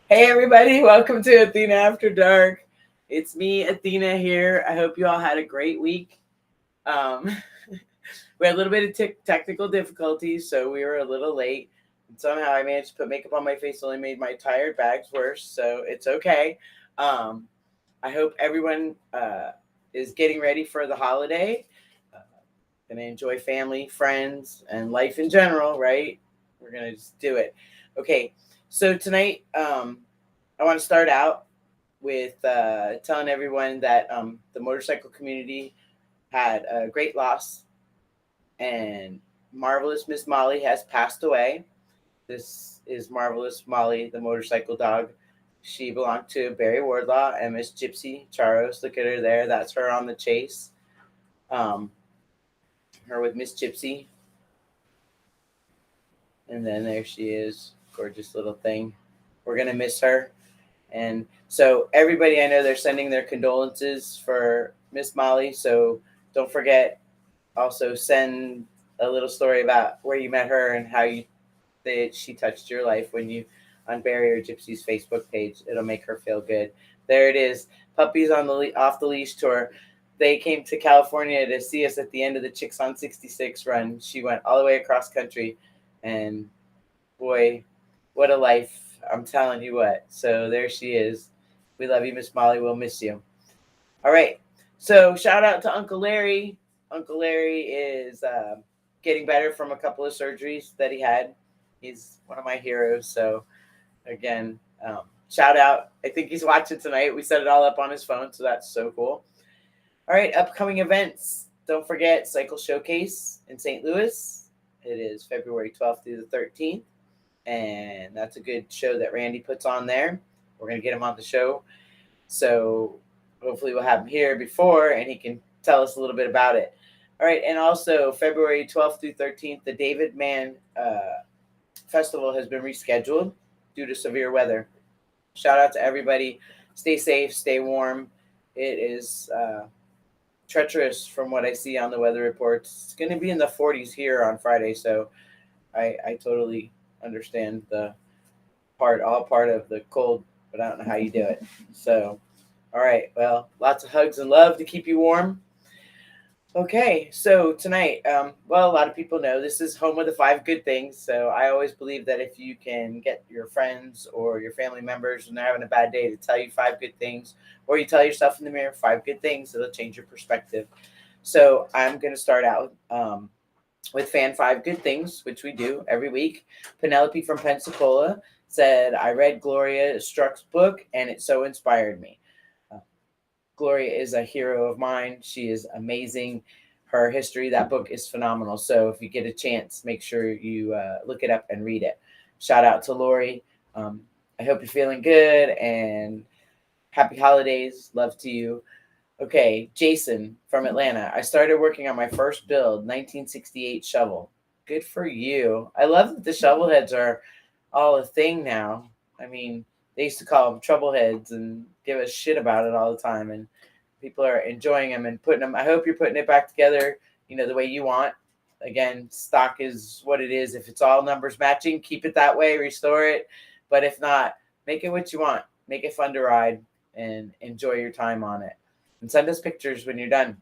Hey everybody, welcome to Athena After Dark. It's me, Athena here. I hope you all had a great week. Um, we had a little bit of technical difficulties, so we were a little late. And somehow I managed to put makeup on my face, only made my tired bags worse, so it's okay. Um, I hope everyone is getting ready for the holiday. Uh, gonna enjoy family, friends, and life in general, right? We're gonna just do it. Okay, so tonight, I want to start out with telling everyone that the motorcycle community had a great loss, and Marvelous Miss Molly has passed away. This is Marvelous Molly, the motorcycle dog. She belonged to Barry Wardlaw and Miss Gypsy Charos. Look at her there. That's her on the chase. Um, her with Miss Gypsy. And then there she is. Gorgeous little thing. We're going to miss her. And so everybody, I know they're sending their condolences for Miss Molly. So don't forget, also send a little story about where you met her and how she touched your life when you on Barry or Gypsy's Facebook page. It'll make her feel good. There it is. Puppies on the off the leash tour. They came to California to see us at the end of the Chicks on 66 run. She went all the way across country, and boy, what a life. I'm telling you what. So there she is. We love you, Miss Molly. We'll miss you. All right. So shout out to Uncle Larry. Uncle Larry is getting better from a couple of surgeries that he had. He's one of my heroes. So again, shout out. I think he's watching tonight. We set it all up on his phone, so that's so cool. All right, upcoming events. Don't forget Cycle Showcase in St. Louis. It is February 12th through the 13th, and that's a good show that Randy puts on there. We're going to get him on the show. So hopefully we'll have him here before and he can tell us a little bit about it. All right, and also February 12th through 13th, the David Mann Festival has been rescheduled due to severe weather. Shout out to everybody. Stay safe, stay warm. It is treacherous from what I see on the weather reports. It's going to be in the 40s here on Friday, so I totally understand the all part of the cold, but I don't know how you do it. So, all right, well, lots of hugs and love to keep you warm. Okay, so tonight, well, a lot of people know this is home of the five good things. So I always believe that if you can get your friends or your family members when they're having a bad day to tell you five good things, or you tell yourself in the mirror five good things, it'll change your perspective. So I'm going to start out with Fan Five Good Things, which we do every week. Penelope from Pensacola said, I read Gloria Struck's book and it so inspired me. Gloria is a hero of mine. She is amazing. Her history, that book is phenomenal. So if you get a chance, make sure you look it up and read it. Shout out to Lori. I hope you're feeling good and happy holidays. Love to you. Okay, Jason from Atlanta. I started working on my first build, 1968 shovel. Good for you. I love that the shovel heads are all a thing now. I mean, they used to call them trouble heads and give us shit about it all the time, and people are enjoying them and putting them. I hope you're putting it back together, the way you want. Again, stock is what it is. If it's all numbers matching, keep it that way, restore it. But if not, make it what you want. Make it fun to ride and enjoy your time on it. And send us pictures when you're done.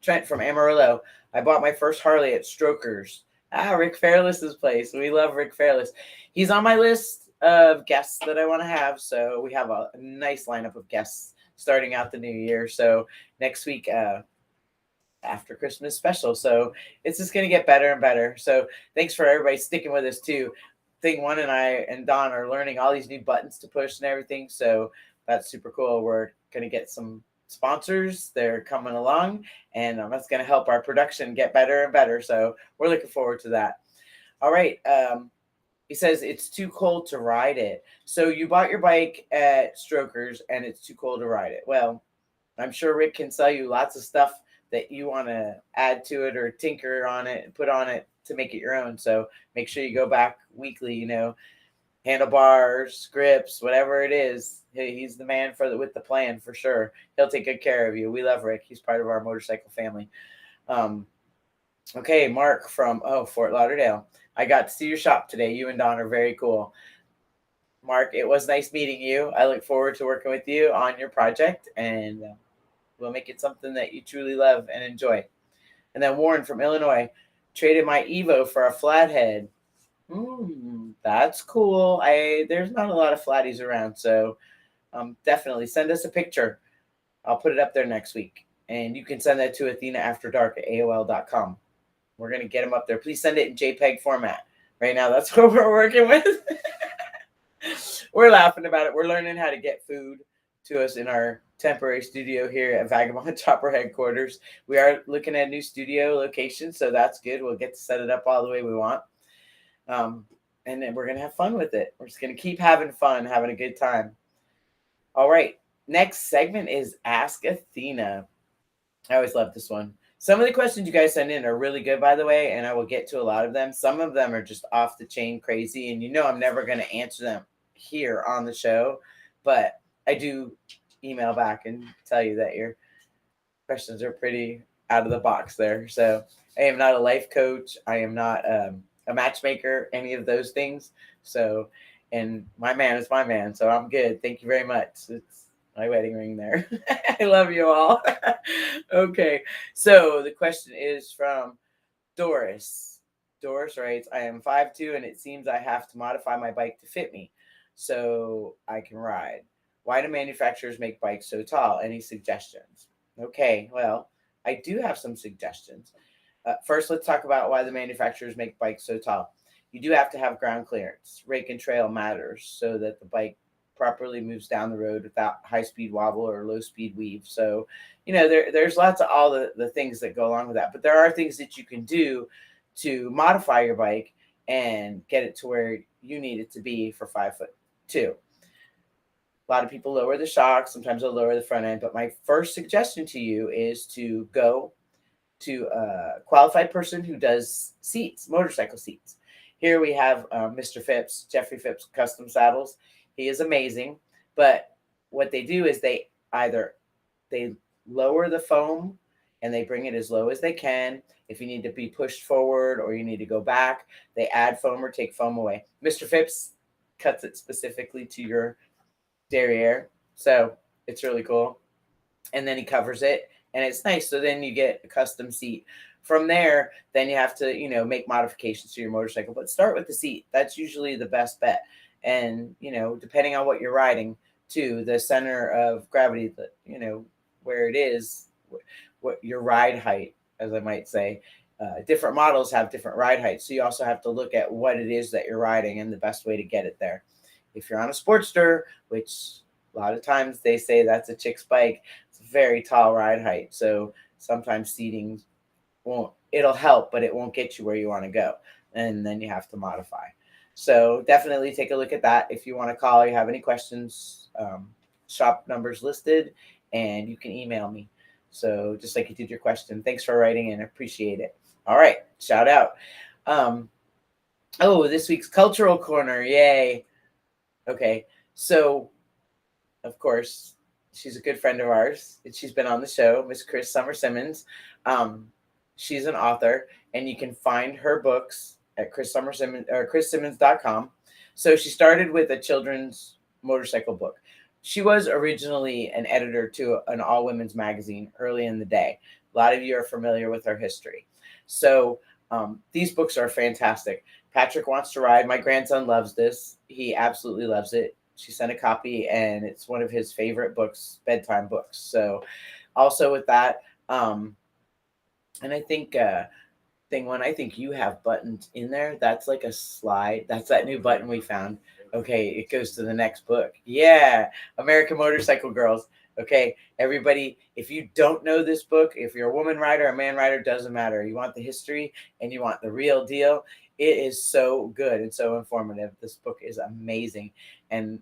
Trent from Amarillo. I bought my first Harley at Strokers. Rick Fairless's place. We love Rick Fairless. He's on my list of guests that I want to have. So we have a nice lineup of guests starting out the new year. So next week, after Christmas special. So it's just going to get better and better. So thanks for everybody sticking with us too. Thing One and I and Don are learning all these new buttons to push and everything. So that's super cool. We're going to get some sponsors. They're coming along, and that's going to help our production get better and better. So we're looking forward to that. All right. He says it's too cold to ride it. So you bought your bike at Strokers and it's too cold to ride it. Well, I'm sure Rick can sell you lots of stuff that you want to add to it or tinker on it and put on it to make it your own. So make sure you go back weekly, handlebars, grips, whatever it is. He's the man with the plan for sure. He'll take good care of you. We love Rick. He's part of our motorcycle family. Okay, Mark from Fort Lauderdale. I got to see your shop today. You and Don are very cool. Mark, it was nice meeting you. I look forward to working with you on your project, and we'll make it something that you truly love and enjoy. And then Warren from Illinois traded my Evo for a flathead. That's cool. There's not a lot of flatties around, so definitely send us a picture. I'll put it up there next week, and you can send that to AthenaAfterDark@AOL.com. We're gonna get them up there. Please send it in JPEG format. Right now, that's what we're working with. We're laughing about it. We're learning how to get food to us in our temporary studio here at Vagabond Chopper headquarters. We are looking at a new studio location, so that's good. We'll get to set it up all the way we want. And then we're going to have fun with it. We're just going to keep having fun, having a good time. All right. Next segment is Ask Athena. I always love this one. Some of the questions you guys send in are really good, by the way, and I will get to a lot of them. Some of them are just off the chain crazy, and I'm never going to answer them here on the show, but I do email back and tell you that your questions are pretty out of the box there. So I am not a life coach. I am not a matchmaker, any of those things. So, and my man is my man, so I'm good. Thank you very much. It's my wedding ring there. I love you all. Okay. So the question is from Doris. Doris writes, I am 5'2", and it seems I have to modify my bike to fit me so I can ride. Why do manufacturers make bikes so tall? Any suggestions? Okay, well, I do have some suggestions. First, let's talk about why the manufacturers make bikes so tall. You do have to have ground clearance. Rake and trail matters so that the bike properly moves down the road without high-speed wobble or low-speed weave. So, there's lots of all the things that go along with that. But there are things that you can do to modify your bike and get it to where you need it to be for 5'2". A lot of people lower the shock. Sometimes they'll lower the front end. But my first suggestion to you is to go to a qualified person who does seats, motorcycle seats. Here we have Mr. Phipps, Jeffrey Phipps Custom Saddles. He is amazing. But what they do is they lower the foam and they bring it as low as they can. If you need to be pushed forward or you need to go back, they add foam or take foam away. Mr. Phipps cuts it specifically to your derriere. So it's really cool. And then he covers it and it's nice. So then you get a custom seat. From there, then you have to, make modifications to your motorcycle, but start with the seat. That's usually the best bet. And, depending on what you're riding too, the center of gravity, where it is, what your ride height, as I might say, different models have different ride heights. So you also have to look at what it is that you're riding and the best way to get it there. If you're on a Sportster, which a lot of times they say that's a chick's bike, it's a very tall ride height. So sometimes seating it'll help, but it won't get you where you want to go. And then you have to modify. So definitely take a look at that. If you want to call, you have any questions, shop numbers listed, and you can email me. So just like you did your question, thanks for writing in. I appreciate it. All right. Shout out. This week's cultural corner. Yay. Okay. So of course, she's a good friend of ours. She's been on the show, Miss Chris Summer Simmons. She's an author, and you can find her books at ChrisSimmons.com. So she started with a children's motorcycle book. She was originally an editor to an all-women's magazine early in the day. A lot of you are familiar with her history. So these books are fantastic. Patrick Wants to Ride. My grandson loves this. He absolutely loves it. She sent a copy, and it's one of his favorite books, bedtime books. So also with that, and I think thing one, I think you have buttons in there. That's like a slide. That's that new button we found. Okay, it goes to the next book. Yeah, American Motorcycle Girls. Okay, everybody, if you don't know this book, if you're a woman rider, a man rider, doesn't matter. You want the history and you want the real deal. It is so good and so informative. This book is amazing. And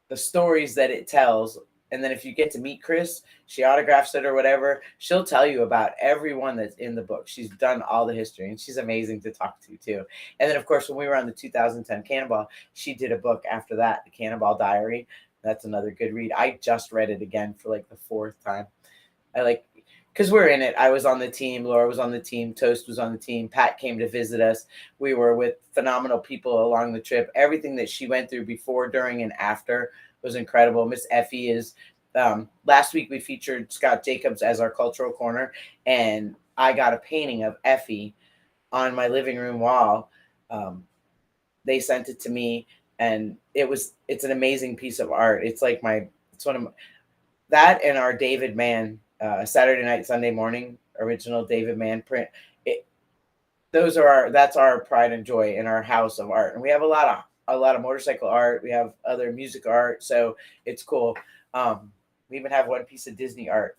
the stories that it tells. And then if you get to meet Chris, she autographs it or whatever, she'll tell you about everyone that's in the book. She's done all the history, and she's amazing to talk to too. And then, of course, when we were on the 2010 Cannonball, she did a book after that, The Cannonball Diary. That's another good read. I just read it again for like the fourth time. because we're in it. I was on the team. Laura was on the team. Toast was on the team. Pat came to visit us. We were with phenomenal people along the trip. Everything that she went through before, during, and after was incredible. Miss Effie is. Last week we featured Scott Jacobs as our cultural corner, and I got a painting of Effie on my living room wall. They sent it to me, and it's an amazing piece of art. It's one of my, that and our David Mann Saturday Night Sunday Morning original David Mann print. It, that's our pride and joy in our house of art, and we have a lot of motorcycle art. We have other music art, so it's cool. We even have one piece of Disney art.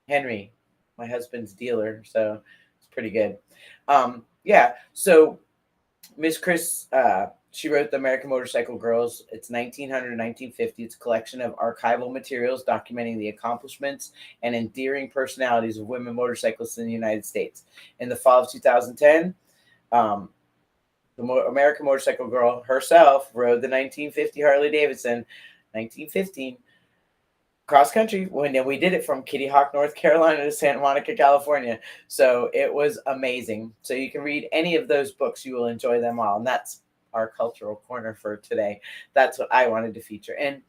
Henry, my husband's dealer, so it's pretty good. Yeah, so Miss Chris, she wrote The American Motorcycle Girls. It's 1900 to 1950. It's a collection of archival materials documenting the accomplishments and endearing personalities of women motorcyclists in the United States. In the fall of 2010, the American Motorcycle Girl herself rode the 1950 Harley Davidson, 1915, cross country, when we did it from Kitty Hawk, North Carolina to Santa Monica, California. So it was amazing. So you can read any of those books. You will enjoy them all. And that's our cultural corner for today. That's what I wanted to feature. And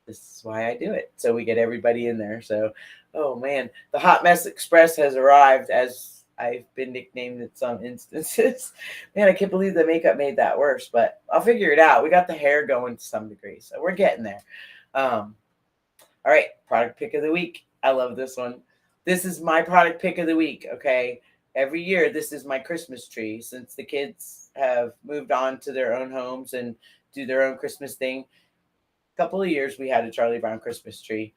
this is why I do it. So we get everybody in there. So, oh man, the Hot Mess Express has arrived, as I've been nicknamed in some instances. Man, I can't believe the makeup made that worse, but I'll figure it out. We got the hair going to some degree. So we're getting there. All right, product pick of the week. I love this one. This is my product pick of the week, okay? Every year, this is my Christmas tree. Since the kids have moved on to their own homes and do their own Christmas thing, a couple of years we had a Charlie Brown Christmas tree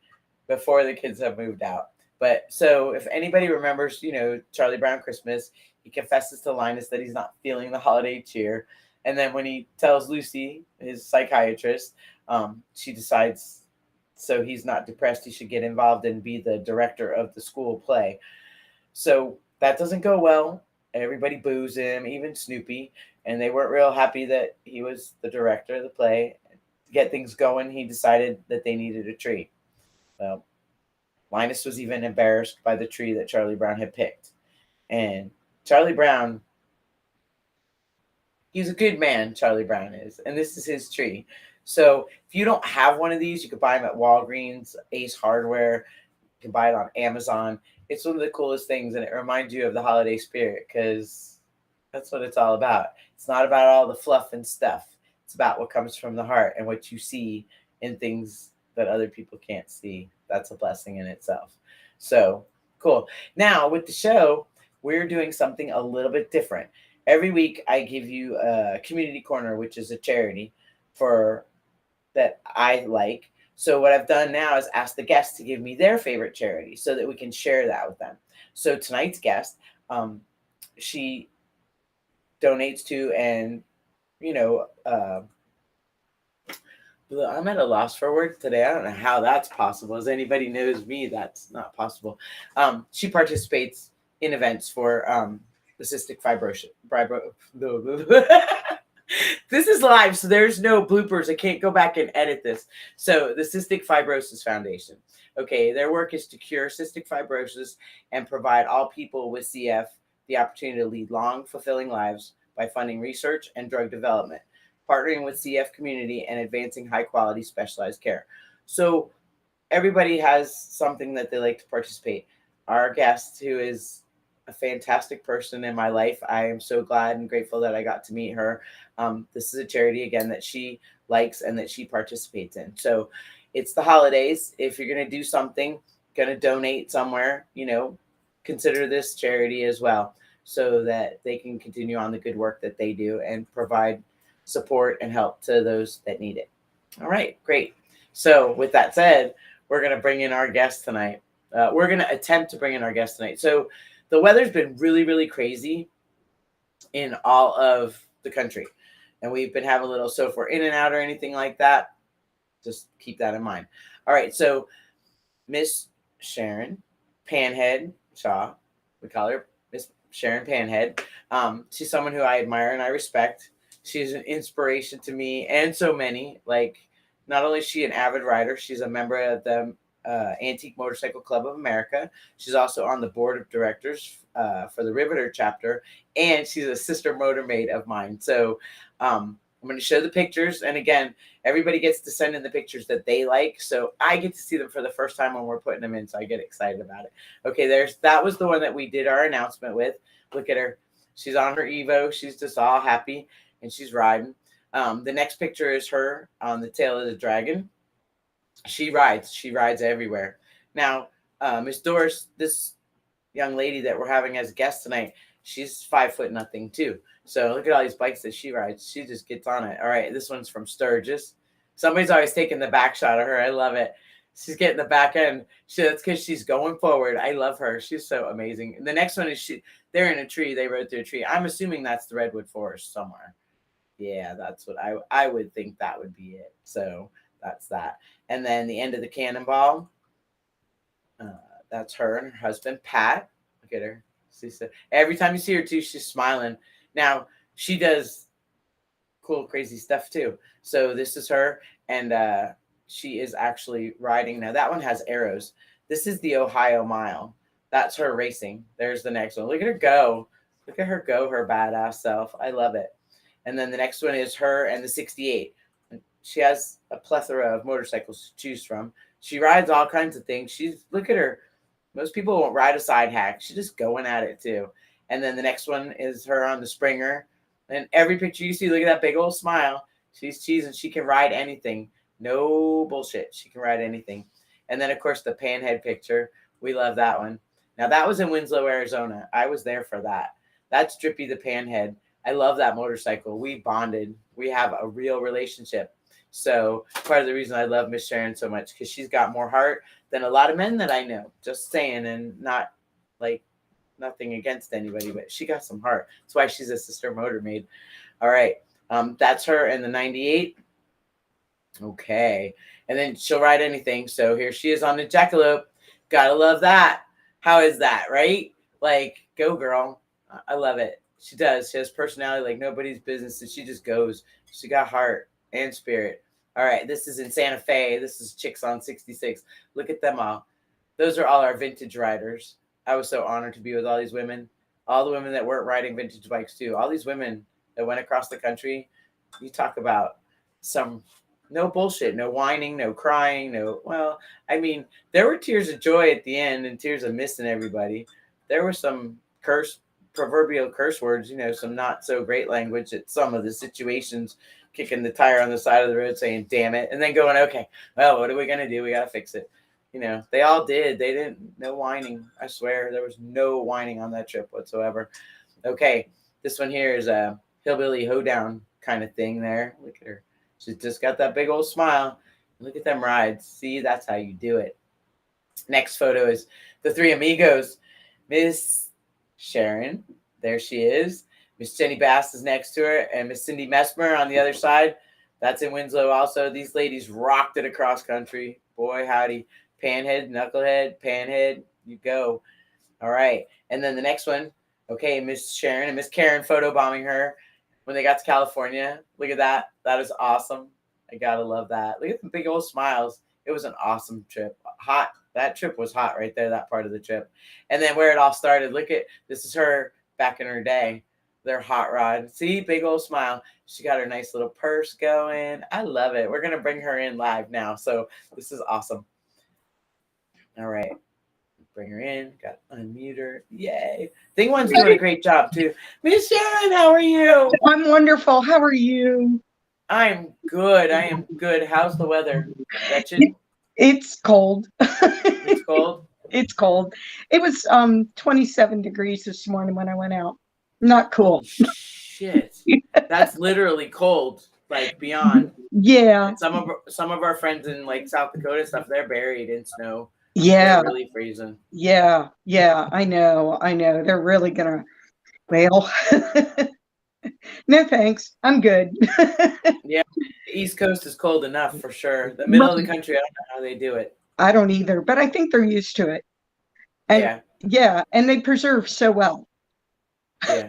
before the kids have moved out. But so if anybody remembers, Charlie Brown Christmas, he confesses to Linus that he's not feeling the holiday cheer. And then when he tells Lucy, his psychiatrist, she decides, so he's not depressed, he should get involved and be the director of the school play. So that doesn't go well. Everybody boos him, even Snoopy, and they weren't real happy that he was the director of the play. To get things going, he decided that they needed a tree. Well, Linus was even embarrassed by the tree that Charlie Brown had picked. And Charlie Brown, he's a good man, Charlie Brown is, and this is his tree. So if you don't have one of these, you can buy them at Walgreens, Ace Hardware. You can buy it on Amazon. It's one of the coolest things, and it reminds you of the holiday spirit, because that's what it's all about. It's not about all the fluff and stuff. It's about what comes from the heart and what you see in things that other people can't see. That's a blessing in itself. So cool. Now with the show, we're doing something a little bit different. Every week I give you a community corner, which is a charity that I like. So what I've done now is ask the guests to give me their favorite charity so that we can share that with them. So tonight's guest, she donates to, and I'm at a loss for words today. I don't know how that's possible. As anybody knows me, that's not possible. She participates in events for the cystic fibrosis. This is live, so there's no bloopers. I can't go back and edit this. So the Cystic Fibrosis Foundation. Okay, their work is to cure cystic fibrosis and provide all people with CF the opportunity to lead long, fulfilling lives by funding research and drug development, partnering with CF community, and advancing high-quality specialized care. So everybody has something that they like to participate. Our guest, who is a fantastic person in my life, I am so glad and grateful that I got to meet her. This is a charity, again, that she likes and that she participates in. So it's the holidays. If you're going to do something, going to donate somewhere, consider this charity as well, so that they can continue on the good work that they do and provide support and help to those that need it. All right, great. So with that said, we're going to bring in our guest tonight. We're going to attempt to bring in our guest tonight. So the weather's been really, really crazy in all of the country. And we've been having a little, so if we're in and out or anything like that, just keep that in mind. All right, so Miss Sharon Panhead Shaw, we call her Miss Sharon Panhead. She's someone who I admire and I respect. She's an inspiration to me and so many. Like, not only is she an avid rider, she's a member of the Antique Motorcycle Club of America. She's also on the board of directors for the Riveter chapter, and she's a sister motor maid of mine. So I'm going to show the pictures, and again, everybody gets to send in the pictures that they like, so I get to see them for the first time when we're putting them in, so I get excited about it. Okay, that was the one that we did our announcement with. Look at her. She's on her Evo. She's just all happy, and she's riding. The next picture is her on the tail of the dragon. She rides everywhere. Now, Miss Doris, this young lady that we're having as a guest tonight, she's 5 foot nothing too. So look at all these bikes that she rides. She just gets on it. All right, this one's from Sturgis. Somebody's always taking the back shot of her. I love it. She's getting the back end. That's because she's going forward. I love her. She's so amazing. And the next one is they're in a tree. They rode through a tree. I'm assuming that's the Redwood Forest somewhere. Yeah, that's what I would think that would be it. So that's that. And then the end of the cannonball. That's her and her husband, Pat. Look at her. Every time you see her too, she's smiling. Now, she does cool, crazy stuff too. So this is her, and she is actually riding. Now, that one has arrows. This is the Ohio Mile. That's her racing. There's the next one. Look at her go. Look at her go, her badass self. I love it. And then the next one is her and the 68. She has a plethora of motorcycles to choose from. She rides all kinds of things. Look at her. Most people won't ride a side hack. She's just going at it too. And then the next one is her on the Springer. And every picture you see, look at that big old smile. She's cheesing. She can ride anything. No bullshit. She can ride anything. And then, of course, the Panhead picture. We love that one. Now, that was in Winslow, Arizona. I was there for that. That's Drippy the Panhead. I love that motorcycle. We bonded. We have a real relationship. So part of the reason I love Miss Sharon so much, because she's got more heart than a lot of men that I know. Just saying, and not like nothing against anybody, but she got some heart. That's why she's a sister motor maid. All right. That's her in the 98. Okay. And then she'll ride anything. So here she is on the Jackalope. Gotta love that. How is that, right? Like, go girl. I love it. She does. She has personality like nobody's business, and she just goes. She got heart and spirit. All right, this is in Santa Fe. This is Chicks on 66. Look at them all. Those are all our vintage riders. I was so honored to be with all these women, all the women that weren't riding vintage bikes too. All these women that went across the country. You talk about some no bullshit, no whining, no crying, I mean, there were tears of joy at the end and tears of missing everybody. There were some proverbial curse words, some not so great language at some of the situations, kicking the tire on the side of the road saying, damn it. And then going, okay, well, what are we going to do? We got to fix it. They all did. They didn't, no whining. I swear there was no whining on that trip whatsoever. Okay. This one here is a hillbilly hoedown kind of thing there. Look at her. She's just got that big old smile. Look at them rides. See, that's how you do it. Next photo is the three amigos. Miss Sharon, there she is. Miss Jenny Bass is next to her, and Miss Cindy Mesmer on the other side. That's in Winslow also. These ladies rocked it across country. Boy, howdy. Panhead, Knucklehead, Panhead, you go. All right. And then the next one, okay, Miss Sharon and Miss Karen photobombing her when they got to California. Look at that. That is awesome. I got to love that. Look at the big old smiles. It was an awesome trip. Hot. That trip was hot right there, that part of the trip. And then where it all started, this is her back in her day. Their hot rod. See, big old smile. She got her nice little purse going. I love it. We're going to bring her in live now. So this is awesome. All right. Bring her in. Got to unmute her. Yay. Thing One's doing a great job too. Miss Sharon, how are you? I'm wonderful. How are you? I'm good. I am good. How's the weather? It's cold. It's cold? It's cold. It was 27 degrees this morning when I went out. Not cool. Holy shit. That's literally cold, like beyond. Yeah. And some of our friends in like South Dakota and stuff, they're buried in snow. Yeah. They're really freezing. Yeah. I know. They're really gonna no thanks. I'm good. Yeah. The East Coast is cold enough for sure. The middle of the country, I don't know how they do it. I don't either, but I think they're used to it. And yeah, and they preserve so well. Yeah.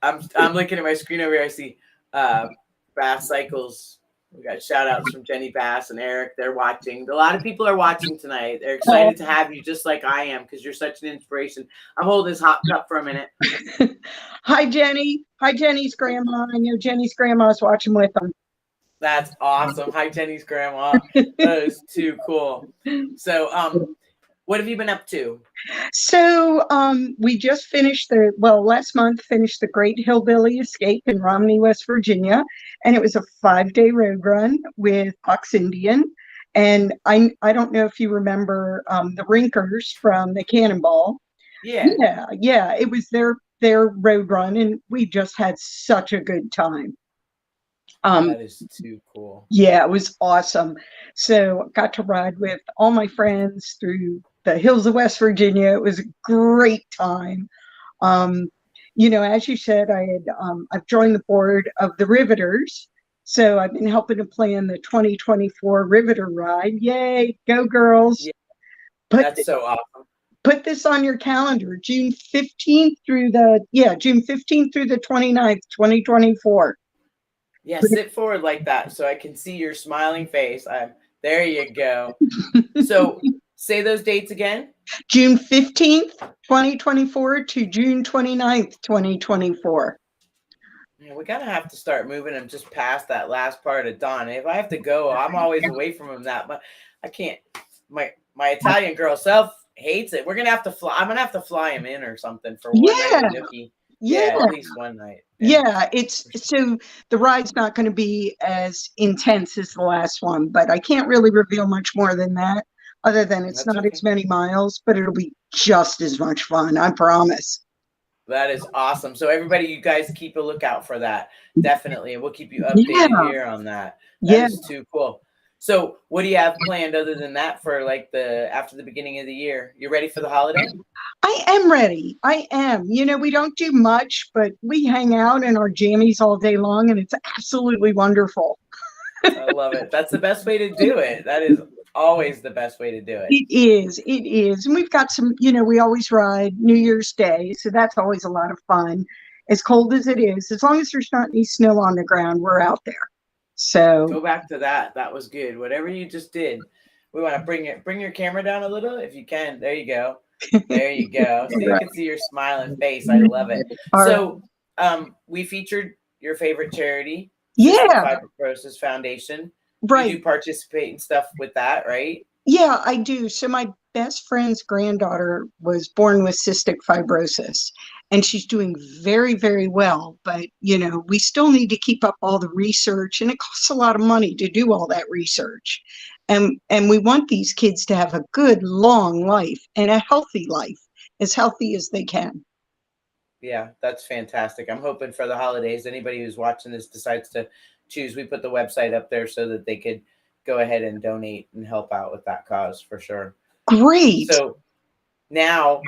I'm looking at my screen over here. I see Bass Cycles We got shout outs from Jenny Bass and Eric. They're watching. A lot of people are watching tonight. They're excited to have you just like I am because you're such an inspiration. I'm holding this hot cup for a minute. Hi, Jenny. Hi, Jenny's grandma. I know Jenny's grandma's watching with them. That's awesome. Hi, Jenny's grandma. That is too cool. So, what have you been up to? So we just finished last month finished the Great Hillbilly Escape in Romney, West Virginia. And it was a 5-day road run with Fox Indian. And I don't know if you remember the Rinkers from the Cannonball. Yeah. Yeah. It was their road run, and we just had such a good time. That is too cool. Yeah, it was awesome. So got to ride with all my friends through the hills of West Virginia. It was a great time. As you said, I've joined the board of the Riveters. So I've been helping to plan the 2024 Riveter ride. Yay, go girls. Yeah, that's so awesome. Put this on your calendar, June 15th through the 29th, 2024. Yeah, sit forward like that so I can see your smiling face. There you go. So say those dates again. June 15th, 2024 to June 29th, 2024. Yeah, we gotta have to start moving him just past that last part of dawn. If I have to go, I'm always away from him but I can't. My Italian girl self hates it. We're gonna have to fly. I'm gonna have to fly him in or something for one night with Nookie. Yeah, at least one night. Yeah, it's so the ride's not going to be as intense as the last one, but I can't really reveal much more than that, other than it's not as many miles, but it'll be just as much fun, I promise. That is awesome. So everybody, you guys keep a lookout for that. Definitely. And we'll keep you updated here on that. That is too cool. So what do you have planned other than that for after the beginning of the year? You ready for the holiday? I am ready. I am. We don't do much, but we hang out in our jammies all day long, and it's absolutely wonderful. I love it. That's the best way to do it. That is always the best way to do it. It is. And we've got some, we always ride New Year's Day, so that's always a lot of fun. As cold as it is, as long as there's not any snow on the ground, we're out there. So go back to that. That was good. Whatever you just did. We want to bring your camera down a little if you can. There you go. There you go. So you can see your smiling face. I love it. So we featured your favorite charity, Fibrosis Foundation. Right. You do participate in stuff with that, right? Yeah, I do. So my best friend's granddaughter was born with cystic fibrosis, and she's doing very, very well. But, we still need to keep up all the research, and it costs a lot of money to do all that research. And we want these kids to have a good, long life and a healthy life, as healthy as they can. Yeah, that's fantastic. I'm hoping for the holidays, anybody who's watching this decides to choose. We put the website up there so that they could go ahead and donate and help out with that cause for sure. Great. So now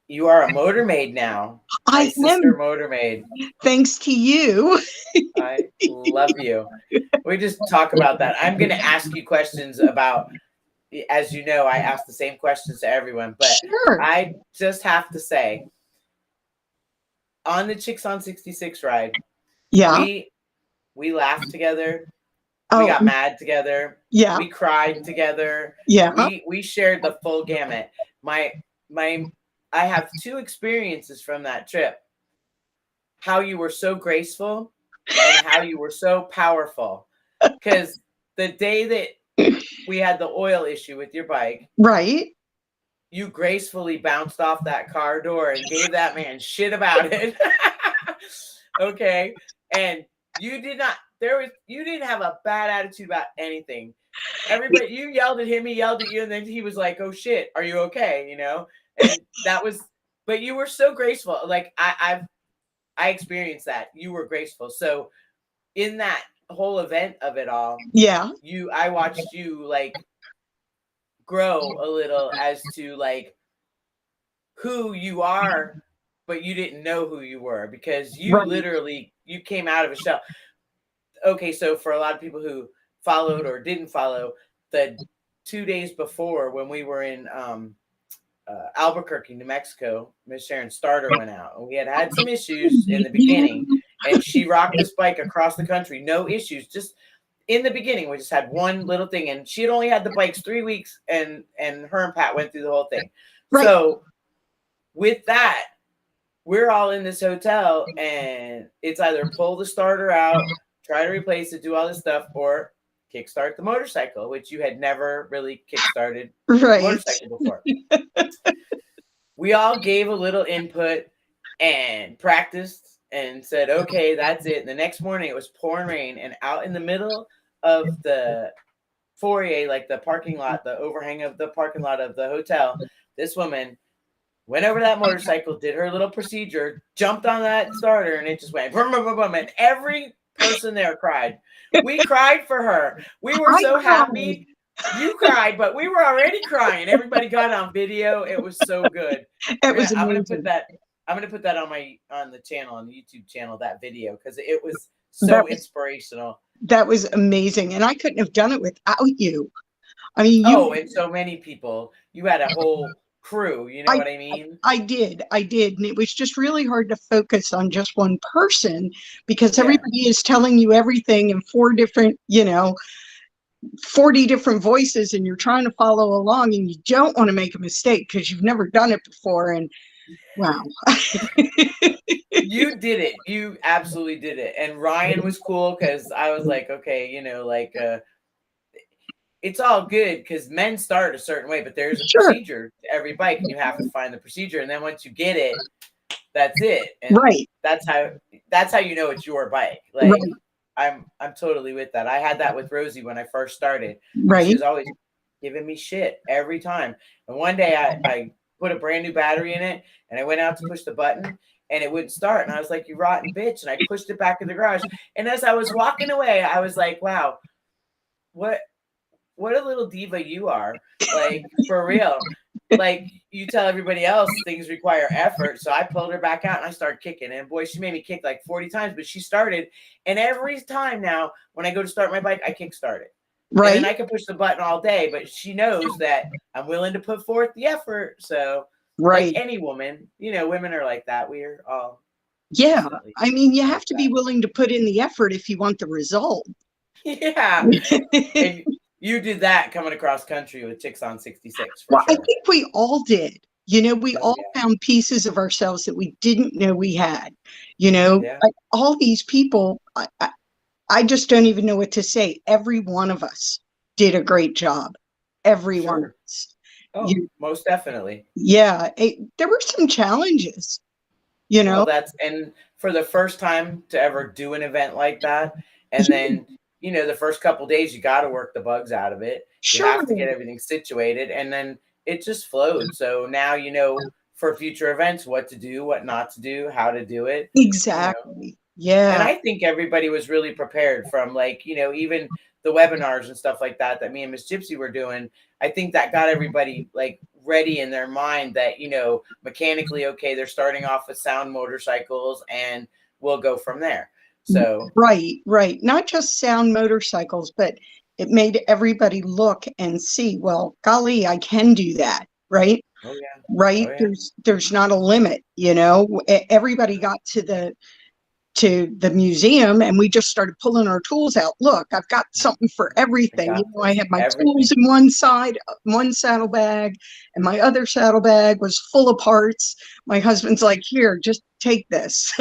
you are a motor maid now. I am. Sister motor maid. Thanks to you. I love you. We just talk about that. I'm going to ask you questions about, as you know, I ask the same questions to everyone, but I just have to say, on the Chicks on 66 ride, we laughed together. We got mad together. Yeah. We cried together. Yeah. We shared the full gamut. I have 2 experiences from that trip. How you were so graceful and how you were so powerful. Because the day that we had the oil issue with your bike, right, you gracefully bounced off that car door and gave that man shit about it. Okay. And you didn't have a bad attitude about anything. Everybody, you yelled at him, he yelled at you, and then he was like, "Oh shit, are you okay?" And that was, but you were so graceful. Like I experienced that. You were graceful. So in that whole event of it all, I watched you grow a little as to who you are, but you didn't know who you were because you literally, you came out of a shell. Okay, so for a lot of people who followed or didn't follow, the 2 days before when we were in Albuquerque, New Mexico, Miss Sharon's starter went out. And we had some issues in the beginning, and she rocked this bike across the country. No issues. Just in the beginning, we just had one little thing, and she had only had the bikes 3 weeks, and her and Pat went through the whole thing. Right. So with that, we're all in this hotel, and it's either pull the starter out, try to replace it, do all this stuff, or kickstart the motorcycle, which you had never really kickstarted Right. a motorcycle before. We all gave a little input and practiced and said, okay, that's it. And the next morning it was pouring rain, and out in the middle of the foyer, like the parking lot, the overhang of the parking lot of the hotel, this woman went over that motorcycle, did her little procedure, jumped on that starter, and it just went boom, boom, boom, boom, and every person there cried. We cried for her. We were so happy. You cried, but we were already crying. Everybody got on video. It was so good. It was I'm amazing. gonna put that on the channel, on the YouTube channel, that video, because it was so inspirational. That was amazing, and I couldn't have done it without you. I mean, and so many people. You had a whole crew, you know what I mean? I did. And it was just really hard to focus on just one person, because everybody is telling you everything in 4 different, 40 different voices, and you're trying to follow along, and you don't want to make a mistake because you've never done it before. And wow. You did it. You absolutely did it. And Ryan was cool, because I was like, okay, it's all good, because men start a certain way, but there's a procedure to every bike, and you have to find the procedure. And then once you get it, that's it. And that's how you know it's your bike. Like, I'm totally with that. I had that with Rosie when I first started. She was always giving me shit every time. And one day I put a brand new battery in it, and I went out to push the button, and it wouldn't start. And I was like, you rotten bitch. And I pushed it back in the garage. And as I was walking away, I was like, wow, what a little diva you are. Like, for real. Like, you tell everybody else things require effort. So I pulled her back out, and I started kicking. And boy, she made me kick like 40 times, but she started. And every time now, when I go to start my bike, I kickstart it. Right. And I can push the button all day, but she knows that I'm willing to put forth the effort. So, like any woman, women are like that. We're all. Yeah. I mean, you have to be willing to put in the effort if you want the result. Yeah. And you did that coming across country with Chicks on 66. Well, sure. I think we all did. We all found pieces of ourselves that we didn't know we had. Like all these people, I just don't even know what to say. Every one of us did a great job. Every one of us. Oh, most definitely. Yeah. There were some challenges, Well, and for the first time to ever do an event like that, and then the first couple of days, you got to work the bugs out of it. You have to get everything situated, and then it just flowed. So now for future events what to do, what not to do, how to do it. Exactly. Yeah. And I think everybody was really prepared, from even the webinars and stuff like that me and Miss Gypsy were doing. I think that got everybody ready in their mind that, mechanically, okay, they're starting off with sound motorcycles, and we'll go from there. So right. Not just sound motorcycles, but it made everybody look and see, well, golly, I can do that. Right. Oh, yeah. Right. Oh, yeah. There's not a limit, everybody got to the museum, and we just started pulling our tools out. Look, I've got something for everything. I have my tools in one saddlebag, and my other saddlebag was full of parts. My husband's like, here, just take this.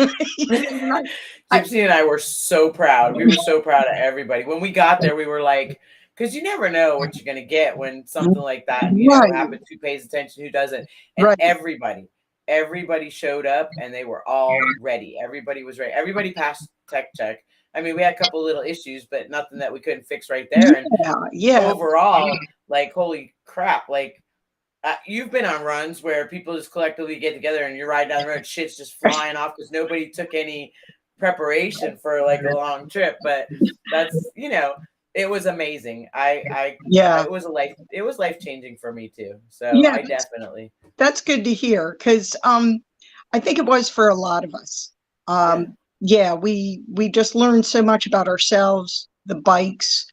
Gypsy and I were so proud. We were so proud of everybody. When we got there, we were like, because you never know what you're going to get when something like that happens. Who pays attention, who doesn't. And everybody showed up, and they were all ready. Everybody was ready. Everybody passed tech check. I mean, we had a couple little issues, but nothing that we couldn't fix right there. And overall, holy crap, you've been on runs where people just collectively get together, and you're riding down the road, shit's just flying off because nobody took any preparation for a long trip. But that's it was amazing. It was life-changing for me too. So I definitely. That's good to hear, because I think it was for a lot of us. We just learned so much about ourselves, the bikes.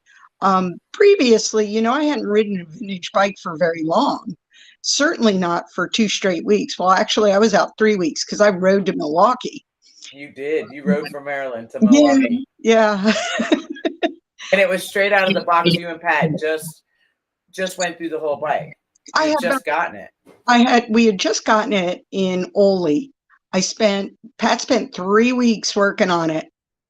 Previously, I hadn't ridden a vintage bike for very long. Certainly not for 2 straight weeks. Well, actually, I was out 3 weeks because I rode to Milwaukee. You did. You rode from Maryland to Milwaukee. Yeah. And it was straight out of the box. You and Pat just went through the whole bike. I You had had just gotten it. we had just gotten it in Ole. Pat spent 3 weeks working on it,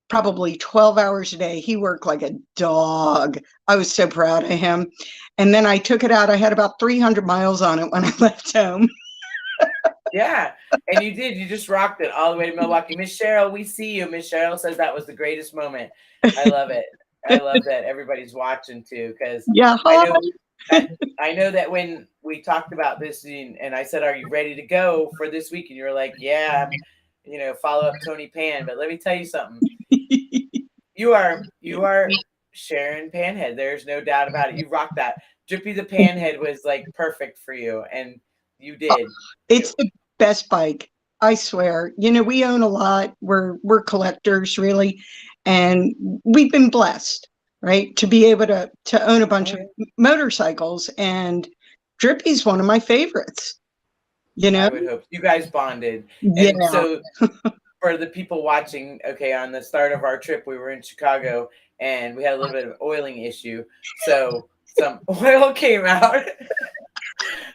probably 12 hours a day. He worked like a dog. I was so proud of him. And then I took it out. I had about 300 miles on it when I left home. Yeah, and you did. You just rocked it all the way to Milwaukee. Miss Cheryl, we see you. Miss Cheryl says that was the greatest moment. I love it. I love that everybody's watching too, because Yeah. I know that when we talked about this and I said, "Are you ready to go for this week?" and you were like, "Yeah, follow up Tony Pan." But let me tell you something. You are Sharon Panhead. There's no doubt about it. You rocked that. Drippy the Panhead was like perfect for you, and you did. It's the best bike. I swear. We own a lot. We're collectors, really, and we've been blessed, right, to be able to own a bunch of motorcycles. And Drippy's one of my favorites. I would hope you guys bonded. Yeah. And so for the people watching, okay, on the start of our trip, we were in Chicago and we had a little bit of an oiling issue. So some oil came out.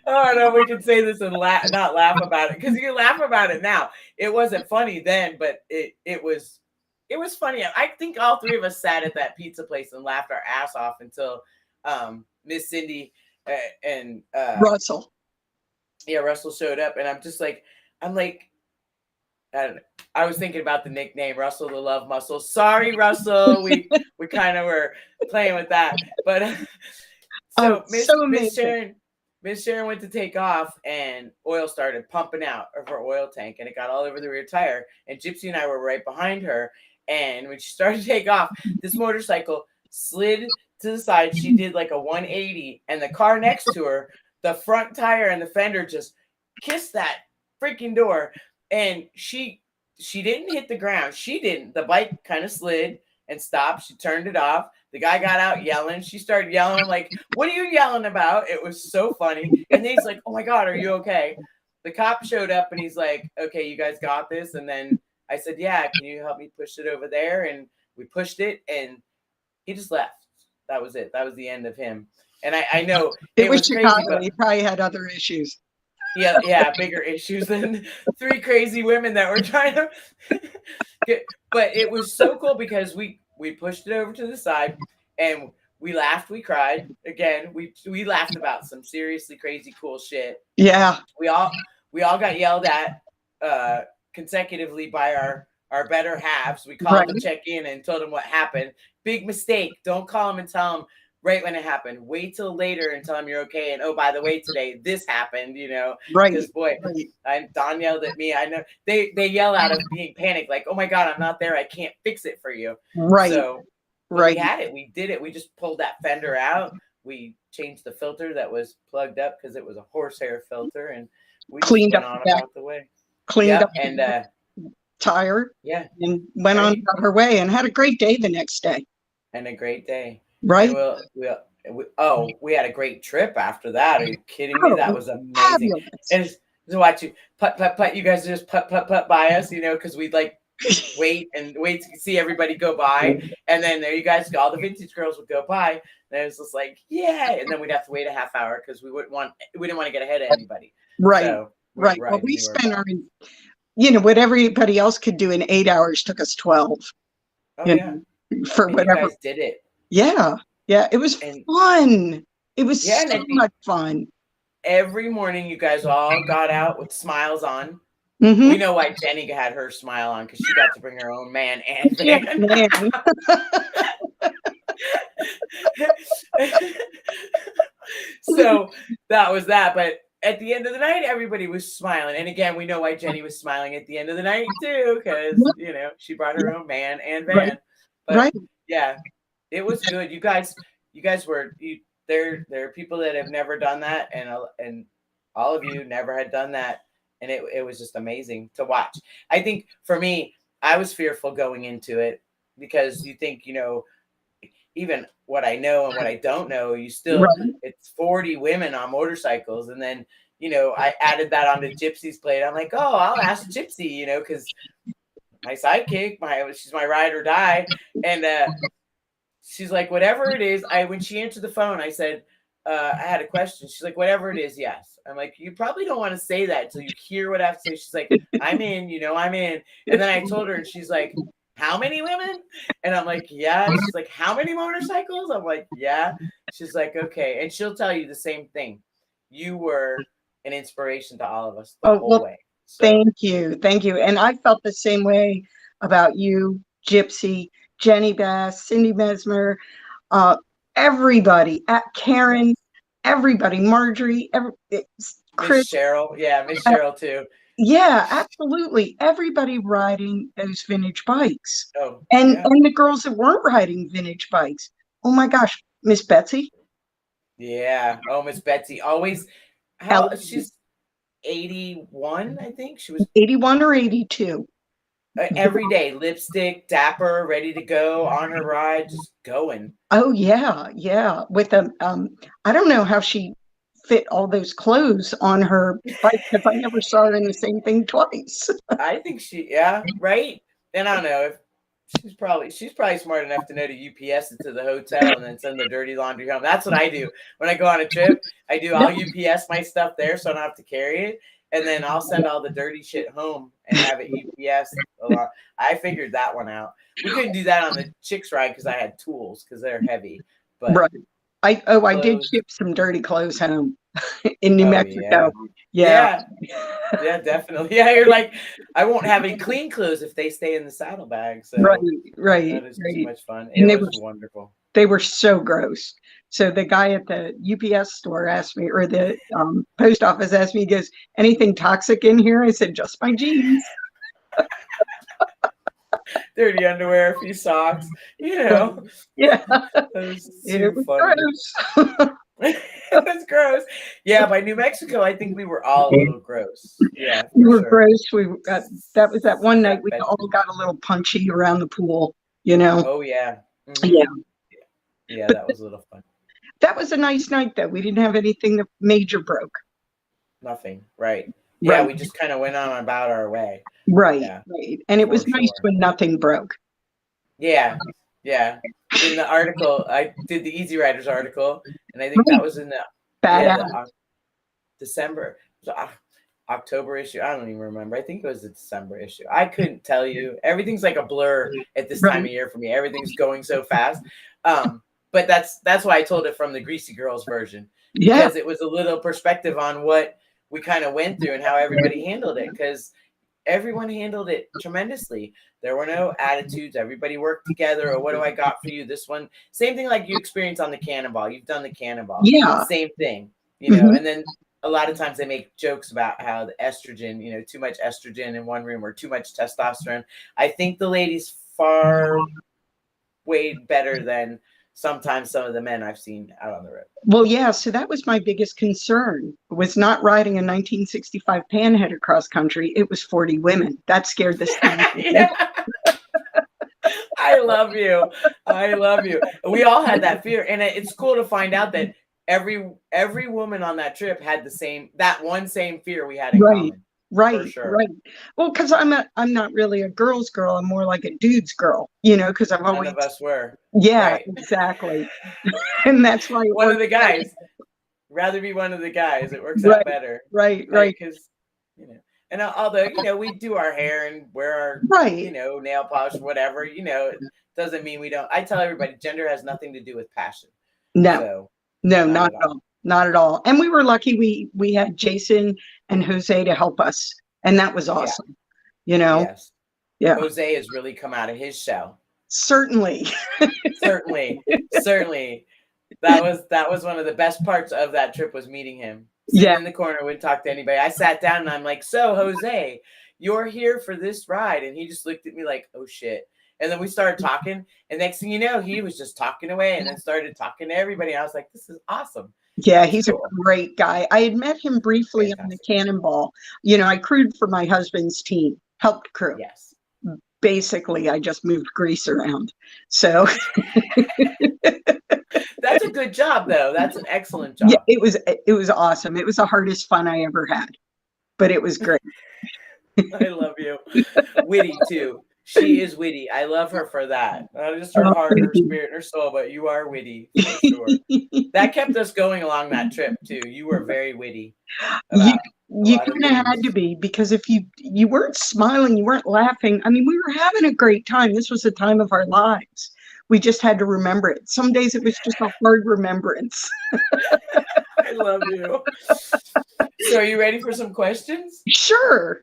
Oh, I don't know if we can say this and not laugh about it, because you laugh about it now. It wasn't funny then, but it was funny. I think all three of us sat at that pizza place and laughed our ass off until Miss Cindy and Russell. Yeah, Russell showed up, and I'm like, I don't know. I was thinking about the nickname Russell the Love Muscle. Sorry, Russell. We kind of were playing with that, but so Miss Sharon went to take off, and oil started pumping out of her oil tank, and it got all over the rear tire. And Gypsy and I were right behind her, and when she started to take off, this motorcycle slid to the side. She did like a 180, and the car next to her, the front tire and the fender just kissed that freaking door, and she didn't hit the ground. She didn't. The bike kind of slid and stopped. She turned it off. The guy got out yelling. She started yelling. I'm like, "What are you yelling about?" It was so funny. And then he's like, "Oh my God, are you okay?" The cop showed up and he's like, "Okay, you guys got this." And then I said, "Yeah, can you help me push it over there?" And we pushed it, and he just left. That was it. That was the end of him. And I know it was Chicago. Crazy, but he probably had other issues. Yeah, bigger issues than three crazy women that were trying to get. But it was so cool because we pushed it over to the side, and we laughed, we cried. Again, we laughed about some seriously crazy cool shit. Yeah. We all got yelled at consecutively by our better halves. We called to check in and told them what happened. Big mistake. Don't call them and tell them right when it happened. Wait till later and tell them you're okay. And oh, by the way, today this happened. Right. Because boy, Don yelled at me. I know they yell out of being panicked, like, "Oh my God, I'm not there. I can't fix it for you." Right. So we had it. We did it. We just pulled that fender out. We changed the filter that was plugged up because it was a horsehair filter, and we cleaned went up on about the way. Cleaned up and tire. Yeah. And went on about her way and had a great day the next day. And a great day. Right. And we had a great trip after that. Are you kidding me? That was amazing. And to watch you putt. You guys just putt by us, because we'd like wait to see everybody go by. And then there you guys, all the vintage girls would go by. And it was just like, yeah. And then we'd have to wait a half hour because we didn't want to get ahead of anybody. Right. So right. Well, we spent what everybody else could do in 8 hours took us 12. Oh, yeah. For whatever. You guys did it. Yeah. Yeah. It was fun. It was so much fun. Every morning, you guys all got out with smiles on. Mm-hmm. We know why Jenny had her smile on, because she got to bring her own man and van. So that was that. But at the end of the night, everybody was smiling. And again, we know why Jenny was smiling at the end of the night too, because she brought her own man and van. But yeah, it was good. You guys were there are people that have never done that, and all of you never had done that, and it was just amazing to watch. I think for me, I was fearful going into it because you think, even what I know and what I don't know, it's 40 women on motorcycles. And then, I added that onto Gypsy's plate. I'm like, oh, I'll ask Gypsy, because my sidekick, she's my ride or die. And she's like, whatever it is. When she answered the phone, I said, I had a question. She's like, whatever it is, yes. I'm like, you probably don't want to say that until you hear what I have to say. She's like, I'm in, I'm in. And then I told her, and she's like, how many women? And I'm like, yeah. She's like, how many motorcycles? I'm like, yeah. She's like, okay. And she'll tell you the same thing. You were an inspiration to all of us the whole well, way. So. thank you. Thank you. And I felt the same way about you, Gypsy, Jenny Bass, Cindy Mesmer, everybody, at Karen, everybody, Marjorie, Chris. Miss Cheryl. Yeah, Miss Cheryl too. Yeah, absolutely. Everybody riding those vintage bikes. Oh, and yeah. and the girls that weren't riding vintage bikes. Oh my gosh, Miss Betsy. Yeah. Oh, Miss Betsy. Always she's 81, I think. She was 81 or 82. Every day, lipstick, dapper, ready to go on her ride, just going. Oh yeah, yeah. With I don't know how she fit all those clothes on her bike because I never saw her in the same thing twice. I think yeah, right. And I don't know if she's probably smart enough to know to UPS it to the hotel and then send the dirty laundry home. That's what I do when I go on a trip. I'll UPS my stuff there so I don't have to carry it, and then I'll send all the dirty shit home and have it UPS. I figured that one out. We couldn't do that on the chicks ride because I had tools because they're heavy. But right. I did ship some dirty clothes home in New Mexico. Yeah, definitely. Yeah, you're like, I won't have any clean clothes if they stay in the saddlebag. So right. That is too much fun. It was wonderful. They were so gross. So the guy at the UPS store asked me, or the post office asked me, he goes, anything toxic in here? I said, just my jeans. Dirty underwear, a few socks, Yeah. It was gross. It was gross. Yeah, by New Mexico, I think we were all a little gross. Yeah, we were gross. That was that one night we all got a little punchy around the pool, Oh yeah. Mm-hmm. Yeah, that was a little fun. That was a nice night though. We didn't have anything that major broke. Nothing, right? Yeah, we just kind of went on about our way. Right. And it was nice when nothing broke. Yeah. In the article, I did the Easy Riders article, and I think that was in the December, October issue. I don't even remember. I think it was the December issue. I couldn't tell you. Everything's like a blur at this time of year for me. Everything's going so fast. But that's why I told it from the Greasy Girls version, because it was a little perspective on what we kind of went through and how everybody handled it, because everyone handled it tremendously. There were no attitudes. Everybody worked together. Or what do I got for you? This one, same thing like you experience on the Cannonball. You've done the Cannonball. Yeah. Same thing, and then a lot of times they make jokes about how the estrogen, too much estrogen in one room or too much testosterone. I think the ladies far way better than sometimes some of the men I've seen out on the road. Well, yeah. So that was my biggest concern, was not riding a 1965 Panhead across country. It was 40 women. That scared the I love you. We all had that fear. And it's cool to find out that every woman on that trip had that one same fear we had in common. Right. Well, because I'm not really a girl's girl. I'm more like a dude's girl, because I've always. None of us were. Yeah, exactly. And that's why one of the guys. Rather be one of the guys. It works out better. Right. Because, and although, we do our hair and wear our, nail polish, whatever, it doesn't mean we don't. I tell everybody, gender has nothing to do with passion. No, not at all. Not at all. And we were lucky we had Jason and Jose to help us. And that was awesome. Yes. Yeah. Jose has really come out of his shell. Certainly. Certainly. That was one of the best parts of that trip, was meeting him. Sitting in the corner, wouldn't talk to anybody. I sat down and I'm like, so Jose, you're here for this ride. And he just looked at me like, oh shit. And then we started talking. And next thing you know, he was just talking away and then started talking to everybody. I was like, this is awesome. Yeah, he's a great guy. I had met him briefly on the Cannonball. I crewed for my husband's team, helped crew. Yes. Basically, I just moved grease around. So that's a good job, though. That's an excellent job. Yeah, it was awesome. It was the hardest fun I ever had, but it was great. I love you. Witty too. She is witty. I love her for that. Not just her Oh, heart, thank her spirit, and her soul, but you are witty for sure. you. That kept us going along that trip too. You were very witty You about a you lot of kind of had to things. be, because if you weren't smiling, you weren't laughing. I mean, we were having a great time. This was the time of our lives. We just had to remember it. Some days it was just a hard remembrance. I love you. So, are you ready for some questions? Sure.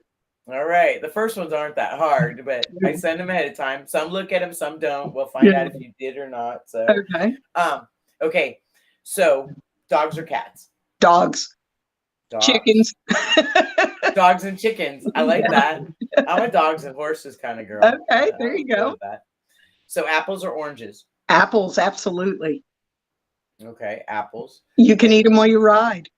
All right. The first ones aren't that hard, but I send them ahead of time. Some look at them, some don't. We'll find Yeah. out if you did or not. So, Okay. um, okay. So, dogs or cats? Dogs, Dogs. chickens. Dogs and chickens. I like Yeah. that. I'm a dogs and horses kind of girl. Okay, there I'm you cool go. with that. So, apples or oranges? Apples, absolutely. Okay, apples. You can eat And them while you ride.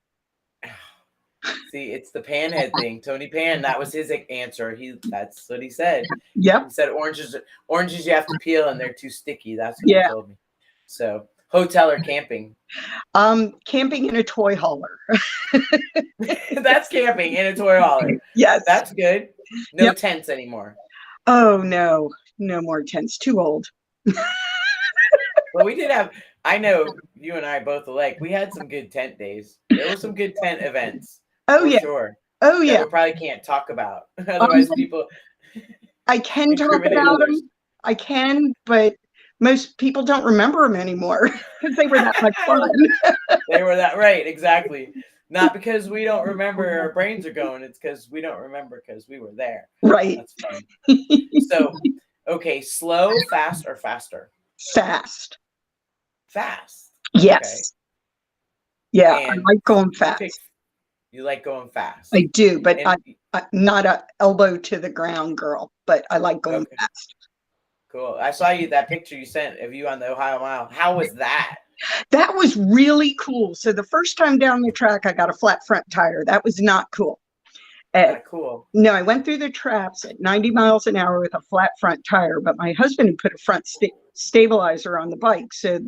see, it's the Panhead thing. Tony Pan, that was his answer. That's what he said. Yep. He said oranges you have to peel and they're too sticky. That's what he Yeah. told me. So, hotel or camping? Camping in a toy hauler. That's camping in a toy hauler. Yes. That's good. No Yep. tents anymore. Oh no, no more tents. Too old. Well, we did have, I know you and I both alike, we had some good tent days. There were some good tent events Oh for yeah. sure Oh that yeah. we probably can't talk about. Um, Otherwise, people I can talk incriminate about others. them. I can, but most people don't remember them anymore because they were that much fun. They were that right, exactly. Not because we don't remember our brains are going, it's because we don't remember because we were there. Right. That's funny. So, okay, slow, fast, or faster? Fast. Fast. Yes. Okay. Yeah, I And like going you pick fast. you like going fast. I do, but And I'm not a elbow to the ground girl, but I like going okay, fast. cool. I saw that picture you sent of you on the Ohio Mile. How was that? That was really cool. So the first time down the track, I got a flat front tire. That was not cool. Not cool. No, I went through the traps at 90 miles an hour with a flat front tire, but my husband had put a front stabilizer on the bike. So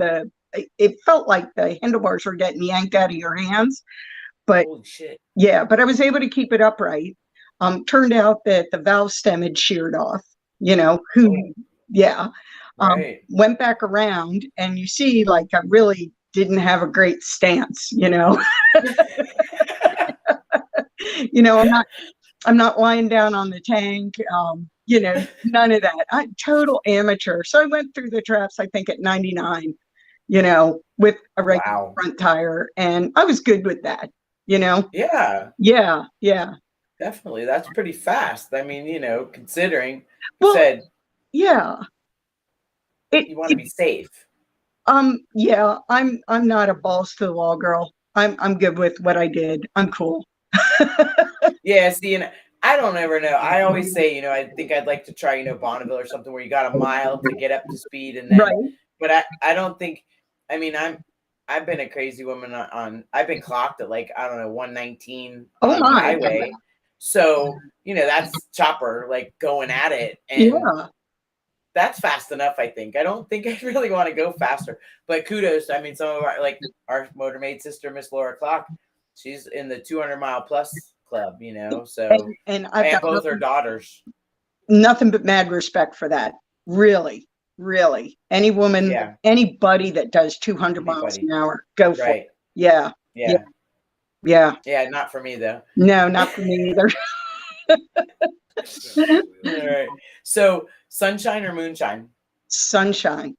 it felt like the handlebars were getting yanked out of your hands. But Holy shit. yeah, but I was able to keep it upright. Turned out that the valve stem had sheared off, yeah. Right. Went back around and you see, like, I really didn't have a great stance, I'm not lying down on the tank, none of that. I'm total amateur. So I went through the traps, I think at 99, with a regular Wow. front tire, and I was good with that, Yeah, Yeah. definitely. That's pretty fast. I mean, considering you Well, said yeah. you want to be safe. Yeah, I'm not a balls to the wall girl. I'm good with what I did. I'm cool. Yeah, see, and I don't ever know. I always say, I think I'd like to try, Bonneville or something where you got a mile to get up to speed, and then, Right. but I don't think. I mean, I've been a crazy woman I've been clocked at, like, I don't know, 119 Oh on the my. highway. So, that's chopper, like, going at it, and Yeah. that's fast enough, I think. I don't think I really want to go faster, but kudos. I mean, some of our motormaid sister, Miss Laura Clock, she's in the 200-mile plus club, so And I've and got both her daughters. nothing but mad respect for that. Really. Really. Any woman, Yeah. anybody that does 200 miles an hour, go for it. Right. Yeah. Yeah. Yeah. Yeah, not for me though. No, not for me either. All right. So, sunshine or moonshine? Sunshine.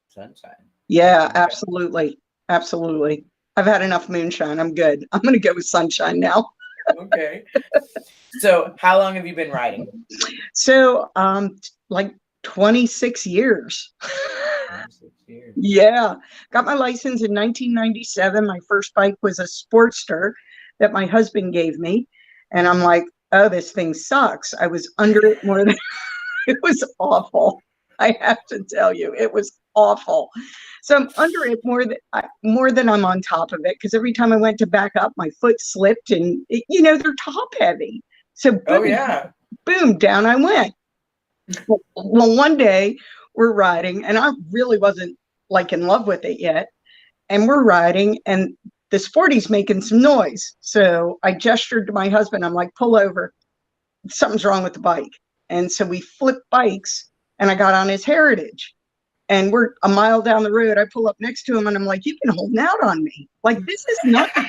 Sunshine. Yeah, Okay. absolutely. Absolutely. I've had enough moonshine. I'm good. I'm going to go with sunshine now. Okay. So, how long have you been riding? So, like 26 years. 26 years. Yeah. Got my license in 1997. My first bike was a Sportster that my husband gave me. And I'm like, oh, this thing sucks. I was under it more than it was awful. I have to tell you, it was awful. So I'm under it more than I'm on top of it, because every time I went to back up, my foot slipped, and they're top heavy. So Oh yeah. boom, down I went. Well, one day we're riding, and I really wasn't like in love with it yet. And we're riding, and the Sporty's making some noise. So I gestured to my husband. I'm like, pull over. Something's wrong with the bike. And so we flipped bikes, and I got on his Heritage. And we're a mile down the road. I pull up next to him, and I'm like, "You've been holding out on me. Like, this is nothing.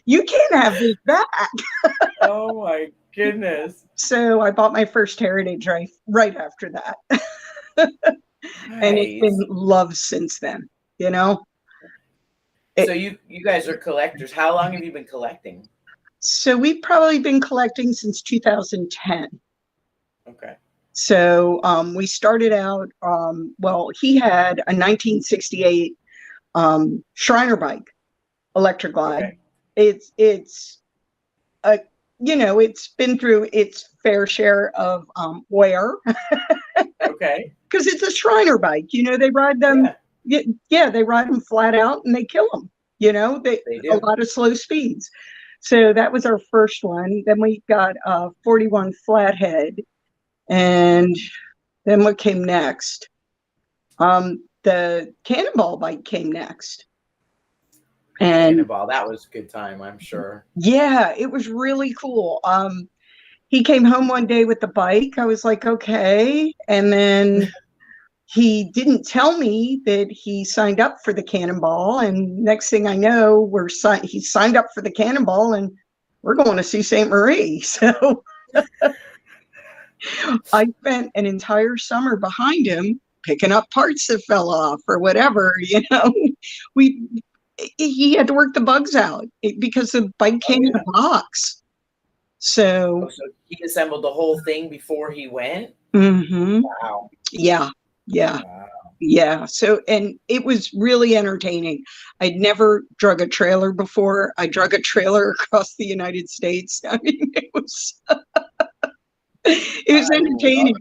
You can't have this back." Oh my goodness. So I bought my first Heritage right after that. And it's been Nice. loved since then, you know? So you guys are collectors. How long have you been collecting? So we've probably been collecting since 2010. Okay. So we started out, well, he had a 1968 Shriner bike, electric glide. Okay. It's a, you know, it's been through its fair share of wear. Okay. Because it's a Shriner bike, you know, they ride them. Yeah, they ride them flat out and they kill them, you know, They a do. lot of slow speeds. So that was our first one. Then we got a 41 flathead. And then what came next? The Cannonball bike came next. And Cannonball, that was a good time, I'm sure. yeah, it was really cool. He came home one day with the bike. I was like, okay. And then he didn't tell me that he signed up for the Cannonball. And next thing I know, he signed up for the Cannonball, and we're going to see St. Marie. So I spent an entire summer behind him, picking up parts that fell off or whatever, you know. He had to work the bugs out because the bike came in a box. So he assembled the whole thing before he went? Mm-hmm. Wow. Yeah. Wow. Yeah. So, and it was really entertaining. I'd never drug a trailer before. I drug a trailer across the United States. I mean, it was entertaining.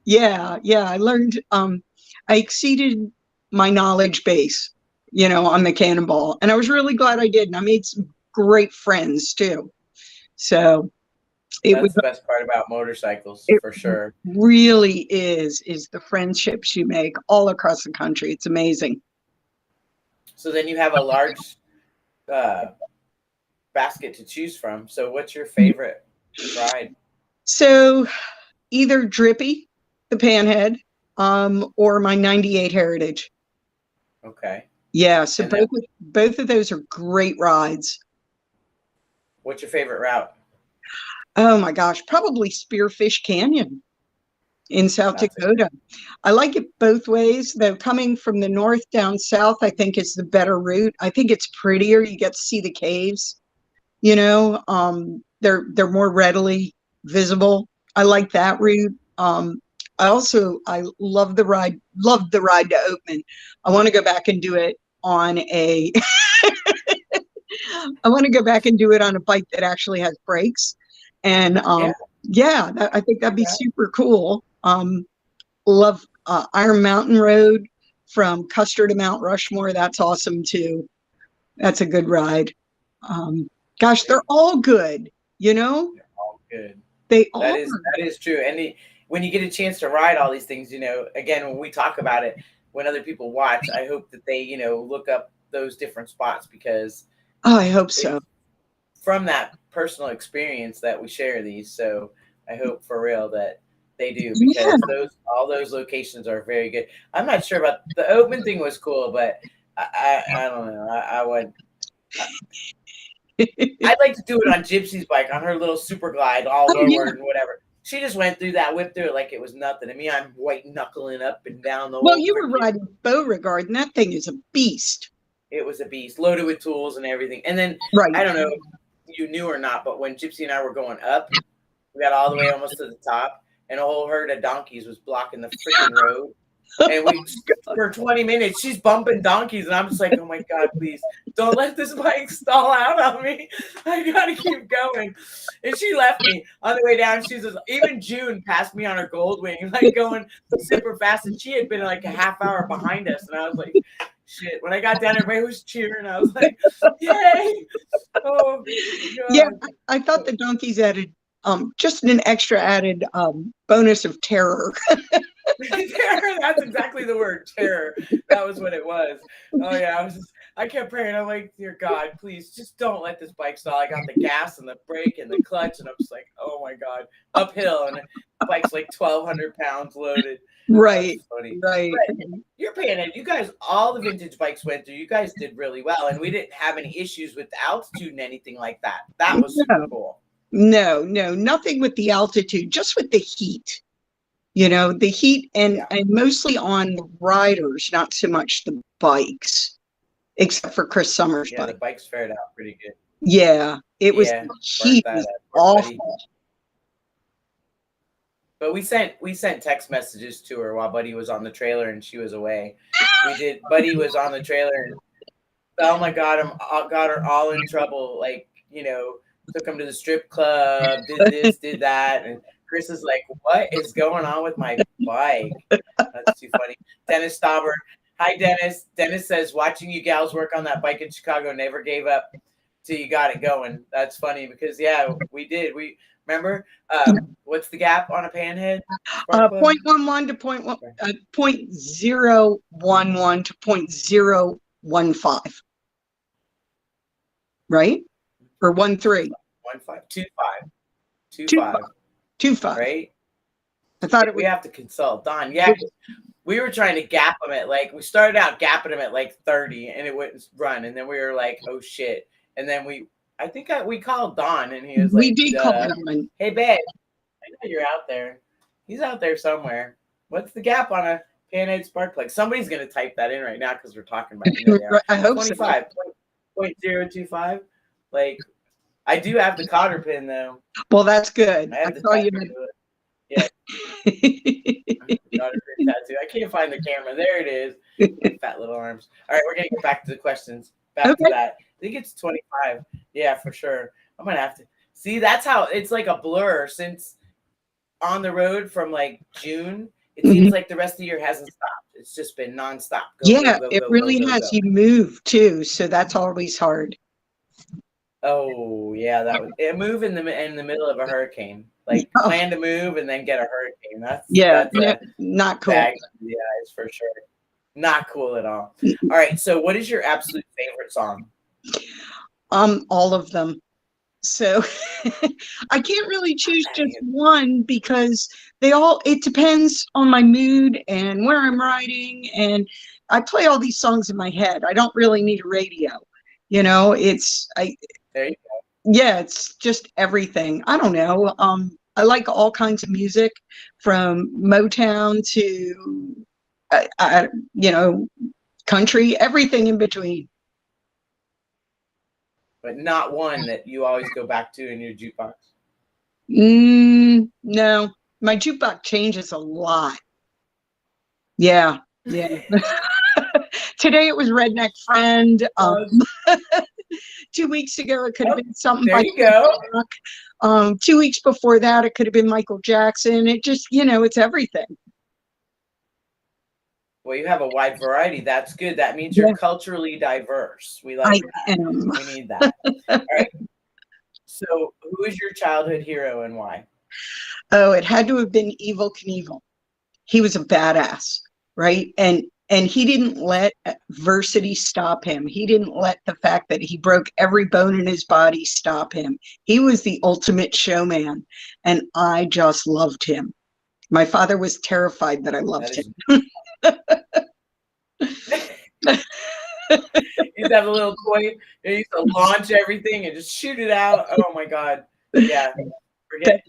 Yeah. I learned, I exceeded my knowledge base, you know, on the Cannonball. And I was really glad I did. And I made some great friends too. So that's the best part about motorcycles, for sure. Really is the friendships you make all across the country. It's amazing. So then you have a large basket to choose from. So what's your favorite ride? So either Drippy, the Panhead, or my 98 Heritage. Okay. Yeah, so both of those are great rides. What's your favorite route? Oh my gosh, probably Spearfish Canyon in South Dakota. I like it both ways, though. Coming from the north down south, I think is the better route. I think it's prettier. You get to see the caves, you know. They're more readily visible. I like that route. I love the ride to Oatman. I want to go back and do it on a I want to go back and do it on a bike that actually has brakes. And I think that'd be super cool. Love Iron Mountain Road from Custer to Mount Rushmore. That's awesome too. That's a good ride. Gosh, they're all good, you know? They're all good. That is true. And when you get a chance to ride all these things, you know, again, when we talk about it, when other people watch, I hope that they, you know, look up those different spots, because I hope so. From that personal experience that we share these. So I hope for real that they do, because all those locations are very good. I'm not sure about the Oatman thing was cool, but I don't know. I'd like to do it on Gypsy's bike, on her little super glide, all lowered and whatever. She just went through that, whipped through it like it was nothing. I mean, I'm white knuckling up and down the Well, you were riding Beauregard, and that thing is a beast. It was a beast, loaded with tools and everything. And then, I don't know if you knew or not, but when Gypsy and I were going up, we got all the way almost to the top, and a whole herd of donkeys was blocking the freaking road. And for 20 minutes, she's bumping donkeys, and I'm just like, oh my God, please don't let this bike stall out on me. I gotta keep going. And she left me on the way down. She was even June passed me on her Goldwing, like going super fast, and she had been like a half hour behind us, and I was like, shit. When I got down, everybody was cheering. I was like, yay! Oh, God. Yeah, I thought the donkeys added just an extra added bonus of terror. Terror, that's exactly the word, terror. That was what it was. Oh yeah, I kept praying. I'm like, dear God, please just don't let this bike stall. I got the gas and the brake and the clutch, and I'm just like, oh my God, uphill, and the bike's like 1,200 pounds loaded. Right, That's funny. right. But you're paying it. You guys, all the vintage bikes went through. You guys did really well, and we didn't have any issues with the altitude and anything like that. That was super No, cool. no, nothing with the altitude, just with the heat. The heat and Yeah. mostly on the riders, not so much the bikes, except for Chris Summers' Yeah, the bike. bikes fared out pretty good. Yeah, it was, Yeah, the burnt heat that was up, poor buddy. awful. But we sent text messages to her while Buddy was on the trailer and she was away. We did. Buddy was on the trailer and oh my God, got her all in trouble. Like took him to the strip club, did this, did that, and Chris is like, "What is going on with my bike?" That's too funny. Dennis Stauber. Hi, Dennis. Dennis says, watching you gals work on that bike in Chicago never gave up till you got it going. That's funny because, yeah, we did. We remember what's the gap on a Panhead? 0.11 to 0.011 to 0.015. Right? Or 13. 25. 25. Right? I thought it was. We have to consult Don. Yeah, we were trying to gap him at we started out gapping him at 30 and it wouldn't run. And then we were like, oh shit. And then we called Don and he was We like, did call him. Hey, babe, I know you're out there. He's out there somewhere. What's the gap on a Panhead spark plug? Somebody's going to type that in right now because we're talking about it. I hope 25, so. 0.025. I do have the cotter pin, though. Well, that's good. I have saw you. Yeah. Tattoo. I can't find the camera. There it is. Fat little arms. All right, we're gonna get back to the questions. Back to that. I think it's 25. Yeah, for sure. I'm gonna have to see. That's how it's like a blur since on the road from June. It seems like the rest of the year hasn't stopped. It's just been nonstop. It really has. You move too, so that's always hard. Oh yeah, it moved in the middle of a hurricane. Plan to move and then get a hurricane. That's not cool. Bag under the eyes for sure. Not cool at all. All right, so what is your absolute favorite song? All of them. So I can't really choose just one because it depends on my mood and where I'm riding, and I play all these songs in my head. I don't really need a radio. There you go. Yeah, it's just everything. I don't know. I like all kinds of music from Motown to, country, everything in between. But not one that you always go back to in your jukebox? No. My jukebox changes a lot. Yeah. Today it was Redneck Friend. 2 weeks ago, it could have been something. There you go. 2 weeks before that, it could have been Michael Jackson. It just, it's everything. Well, you have a wide variety. That's good. That means you're culturally diverse. We like that. We need that. All right. So, who is your childhood hero and why? Oh, it had to have been Evel Knievel. He was a badass, right? And he didn't let adversity stop him. He didn't let the fact that he broke every bone in his body stop him. He was the ultimate showman, and I just loved him. My father was terrified that I loved him. He used to have a little toy. He used to launch everything and just shoot it out. Oh my God! Yeah, forget.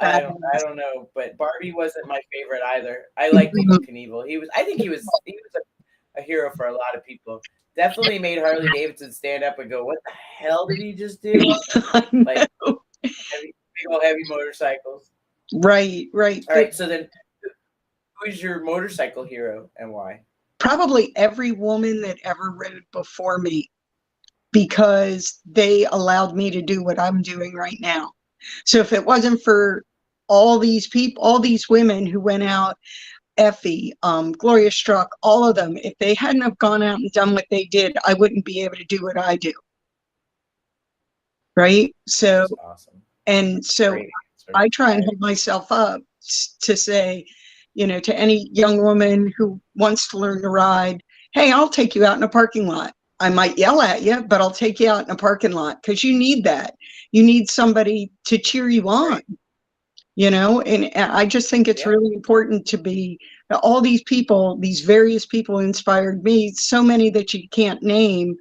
I don't know, but Barbie wasn't my favorite either. I like Evel Knievel. I think he was a hero for a lot of people. Definitely made Harley Davidson stand up and go, "What the hell did he just do?" Big old heavy motorcycles. Right. All right. So then, who is your motorcycle hero and why? Probably every woman that ever rode before me, because they allowed me to do what I'm doing right now. So if it wasn't for all these people, all these women who went out, Effie, Gloria Struck, all of them, if they hadn't have gone out and done what they did, I wouldn't be able to do what I do. Right? So, awesome. And so I try and hold myself up to say, to any young woman who wants to learn to ride, hey, I'll take you out in a parking lot. I might yell at you, but I'll take you out in a parking lot because you need that. You need somebody to cheer you on, Right. and I just think it's Yeah. really important to be all these people, these various people inspired me, so many that you can't name.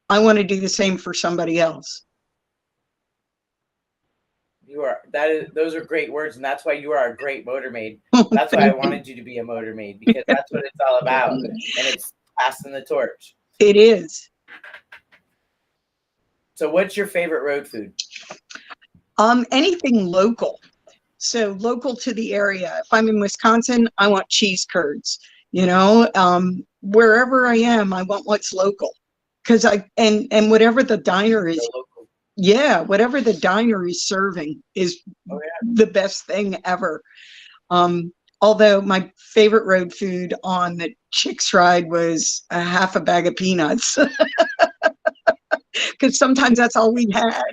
I want to do the same for somebody else. Those are great words, and that's why you are a great motor maid. Oh, That's why I thank you. wanted you to be a motor maid, because that's what it's all about. And it's passing the torch. It is. So what's your favorite road food? Anything local. So local to the area. If I'm in Wisconsin, I want cheese curds. Wherever I am, I want what's local. Because and whatever the diner is, So local. yeah, whatever the diner is serving is Oh yeah. the best thing ever. Although my favorite road food on the Chicks ride was a half a bag of peanuts, because sometimes that's all we had.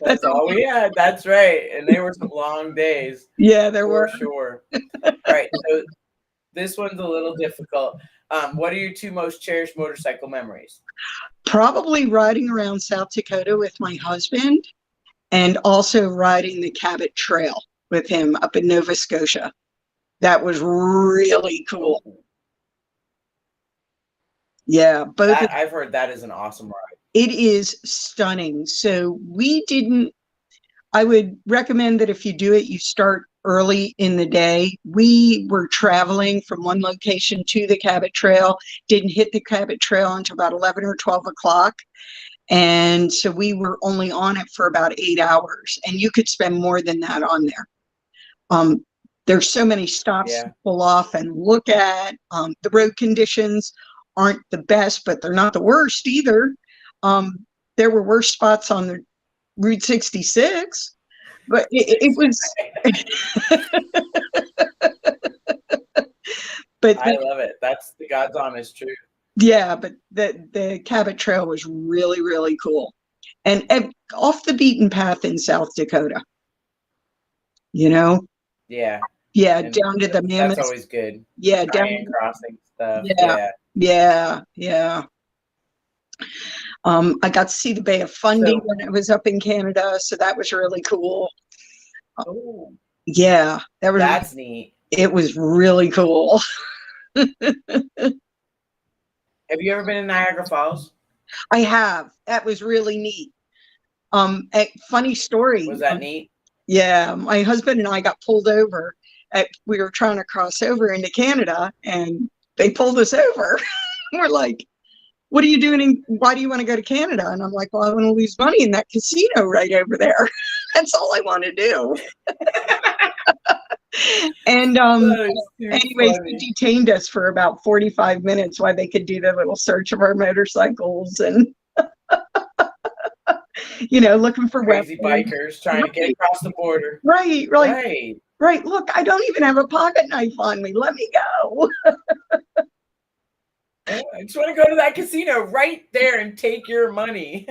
That's all we had. That's right. And they were some long days. Yeah, there For were. sure. All right. So this one's a little difficult. What are your two most cherished motorcycle memories? Probably riding around South Dakota with my husband, and also riding the Cabot Trail with him up in Nova Scotia. That was really cool. Oh, Yeah, both. I've heard that is an awesome ride. It is stunning. So I would recommend that if you do it, you start early in the day. We were traveling from one location to the Cabot Trail, didn't hit the Cabot Trail until about 11 or 12 o'clock. And so we were only on it for about 8 hours, and you could spend more than that on there. There's so many stops to pull off and look at. The road conditions aren't the best, but they're not the worst either. There were worse spots on the Route 66, but it was. But I love it. That's the God's honest truth. yeah, but the Cabot Trail was really, really cool, and off the beaten path in South Dakota. Yeah. Yeah, And down to the Mammoth. that's always good. Yeah, down. Cheyenne crossing stuff. Yeah, yeah. I got to see the Bay of Fundy when I was up in Canada, so that was really cool. Oh, Yeah, that's neat. It was really cool. Have you ever been in Niagara Falls? I have. That was really neat. A funny story. Was that neat? Yeah, my husband and I got pulled over. We were trying to cross over into Canada, and they pulled us over. We're like, what are you doing? Why do you want to go to Canada? And I'm like, well, I want to lose money in that casino right over there. That's all I want to do. And anyways, they detained us for about 45 minutes while they could do the little search of our motorcycles and looking for crazy weapons. bikers trying to get across the border. Right. Look, I don't even have a pocket knife on me. Let me go. I just want to go to that casino right there and take your money.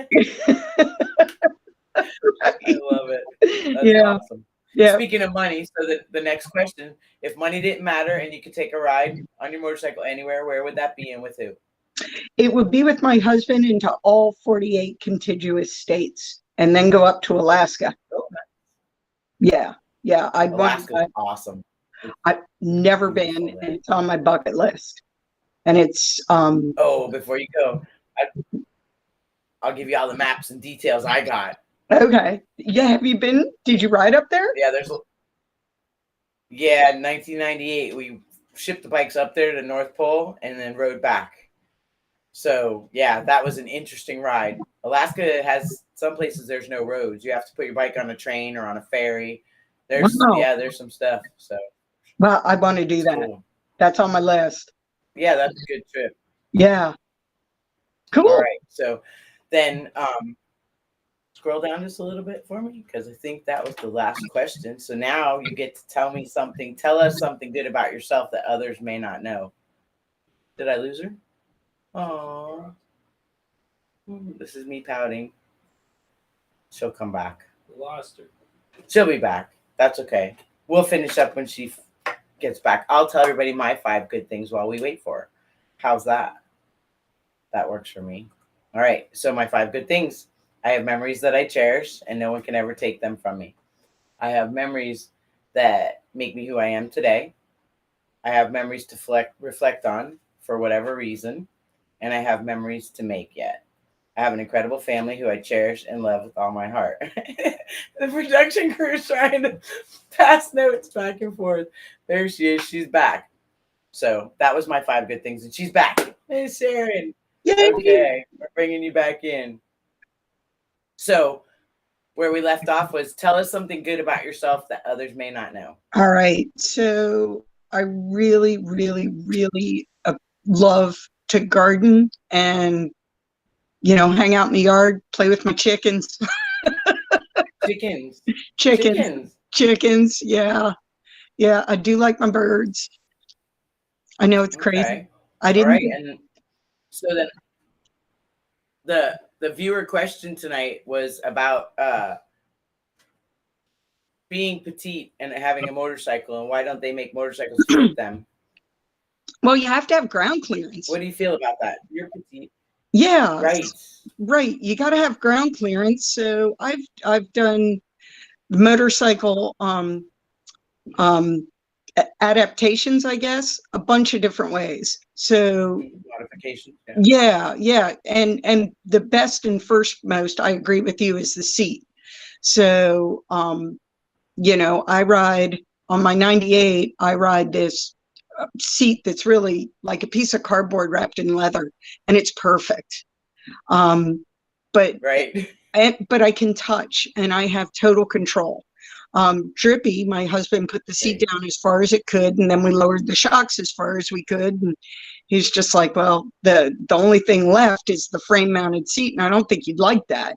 I love it. That's awesome. Yeah. Speaking of money, so the next question, if money didn't matter and you could take a ride on your motorcycle anywhere, where would that be and with who? It would be with my husband into all 48 contiguous states and then go up to Alaska. Oh, nice. Yeah. Alaska's awesome. I've never been, and it's on my bucket list. And it's before you go, I'll give you all the maps and details I got. Okay. Yeah, have you been? Did you ride up there? Yeah, in 1998 we shipped the bikes up there to the North Pole and then rode back. So yeah, that was an interesting ride. Alaska has some places there's no roads. You have to put your bike on a train or on a ferry. There's some stuff. So well, I want to do that. Cool. That's on my list. Yeah, that's a good trip. Yeah. Cool. All right. So then scroll down just a little bit for me, because I think that was the last question. So now you get to tell us something good about yourself that others may not know. Did I lose her? Oh, this is me pouting. She'll come back. We lost her. She'll be back. That's okay. We'll finish up when she gets back. I'll tell everybody my 5 good things while we wait for her. How's that? That works for me. All right. So my 5 good things. I have memories that I cherish and no one can ever take them from me. I have memories that make me who I am today. I have memories to reflect on for whatever reason. And I have memories to make yet. I have an incredible family who I cherish and love with all my heart. The production crew is trying to pass notes back and forth. There she is. She's back. So that was my 5 good things. And she's back. Hey, Sharon. Yay! Okay. We're bringing you back in. So where we left off was tell us something good about yourself that others may not know. All right. So I really, really, really love to garden and, hang out in the yard, play with my chickens. Chickens. Chickens. Chickens. Yeah. Yeah. I do like my birds. I know it's crazy. Okay. I All didn't. right. And so then the viewer question tonight was about being petite and having a motorcycle, and why don't they make motorcycles fit them? Well, you have to have ground clearance. What do you feel about that? You're petite. Yeah. Right. Right. You got to have ground clearance. So I've done motorcycle adaptations, I guess, a bunch of different ways. So modifications. Yeah. And the best and first most, I agree with you, is the seat. So I ride on my 98, I ride this seat that's really like a piece of cardboard wrapped in leather, and it's perfect. But right. But I can touch and I have total control. Drippy, my husband, put the seat down as far as it could, and then we lowered the shocks as far as we could. And he's just like, well, the only thing left is the frame mounted seat, and I don't think you'd like that.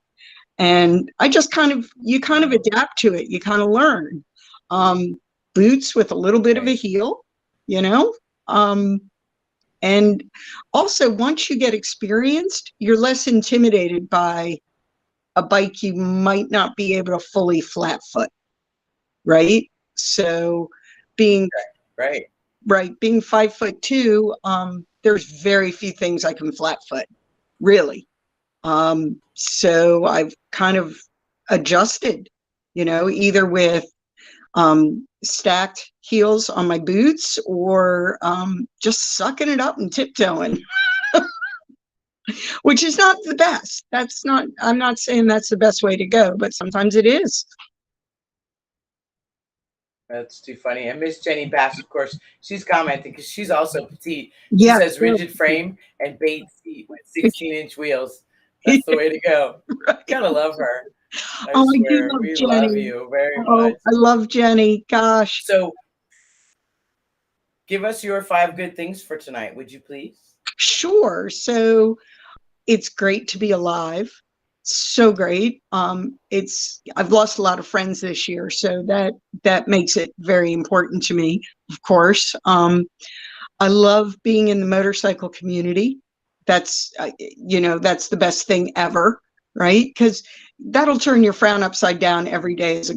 And I just you adapt to it. You kind of learn. Boots with a little bit of a heel, and also once you get experienced, you're less intimidated by a bike you might not be able to fully flat foot. Right. So being 5'2", there's very few things I can flat foot, really. So I've kind of adjusted, either with stacked heels on my boots or just sucking it up and tiptoeing. Which is not the best. I'm not saying that's the best way to go, but sometimes it is. That's too funny. And Miss Jenny Bass, of course, she's commenting because she's also petite. She says rigid frame and bait seat with 16-inch wheels. That's the way to go. Right. Gotta love her. I swear. We love you very much. I love Jenny. Gosh. So give us your 5 good things for tonight, would you please? Sure. So it's great to be alive. So great. I've lost a lot of friends this year, so that makes it very important to me, of course. I love being in the motorcycle community. That's that's the best thing ever, right? Because that'll turn your frown upside down every day is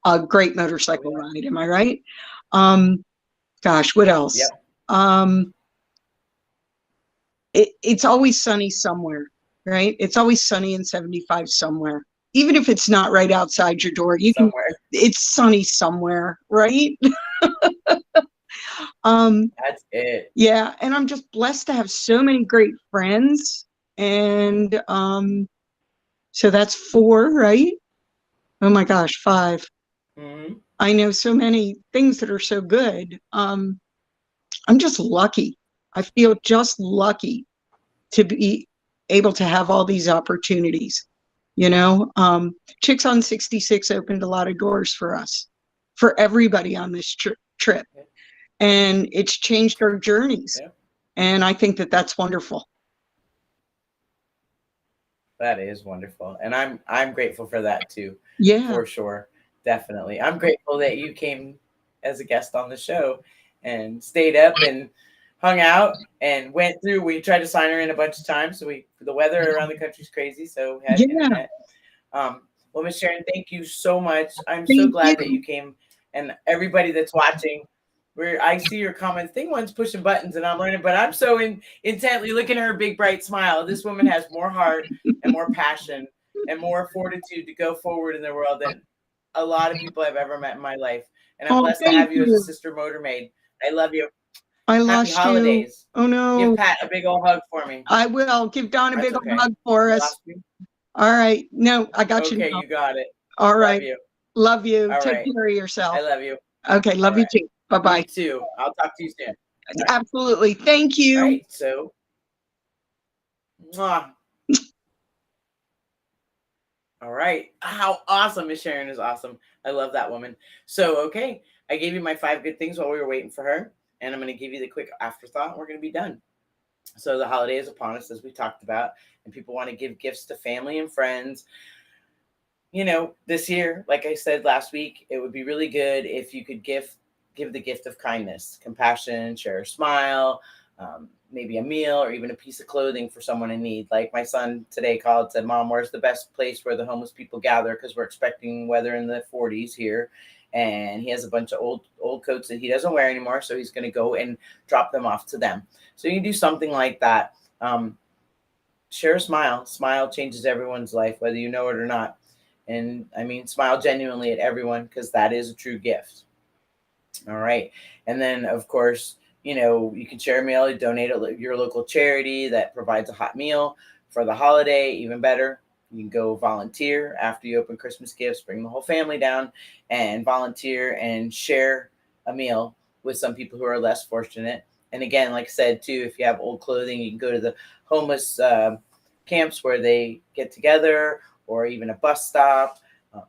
a great motorcycle ride. Am I right? Gosh, what else? Yep. It's always sunny somewhere. Right? It's always sunny and 75 somewhere. Even if it's not right outside your door, it's sunny somewhere, right? That's it. Yeah, and I'm just blessed to have so many great friends. And so that's 4, right? Oh my gosh, 5. Mm-hmm. I know so many things that are so good. I'm just lucky. I feel just lucky to be able to have all these opportunities. Chicks on 66 opened a lot of doors for us, for everybody on this trip, and it's changed our journeys. Yeah. And I think that that's wonderful. That is wonderful, and I'm grateful for that too. Yeah, for sure, definitely. I'm grateful that you came as a guest on the show and stayed up and hung out and went through. We tried to sign her in a bunch of times. So the weather around the country is crazy. So we had internet. Well, Miss Sharon, thank you so much. I'm so glad that you came, and everybody that's watching, where I see your comments. Thing one's pushing buttons and I'm learning, but I'm so intently looking at her big bright smile. This woman has more heart and more passion and more fortitude to go forward in the world than a lot of people I've ever met in my life. And I'm Oh, blessed to thank have you as a you. sister motor maid. I love you. I Happy lost you. holidays. Oh Give no. Pat a big old hug for me. I will give Don a That's big old okay. hug for You us. lost me? All right. No, I got you Okay, now. you got it. All Love right. you. Love you. All Take right. care of I yourself. love you. Okay. All Love you right. too. Bye You bye. too. I'll talk to you soon. All right. Absolutely. Thank All you. right. So, mwah. All right. How awesome. Miss Sharon is awesome. I love that woman. So, okay. I gave you my 5 good things while we were waiting for her. And I'm going to give you the quick afterthought. We're going to be done. So, the holiday is upon us, as we talked about. And people want to give gifts to family and friends. You know, this year, like I said last week, it would be really good if you could give the gift of kindness, compassion, share a smile, maybe a meal or even a piece of clothing for someone in need. Like my son today called and said, "Mom, where's the best place where the homeless people gather? Because we're expecting weather in the 40s here." And he has a bunch of old coats that he doesn't wear anymore, so he's going to go and drop them off to them. So you do something like that. Share a smile. Smile changes everyone's life, whether you know it or not. And I mean, smile genuinely at everyone because that is a true gift. All right. And then, of course, you know, you can share a meal, donate at your local charity that provides a hot meal for the holiday. Even better, you can go volunteer after you open Christmas gifts, bring the whole family down and volunteer and share a meal with some people who are less fortunate. And again, like I said, too, if you have old clothing, you can go to the homeless camps where they get together or even a bus stop. Um,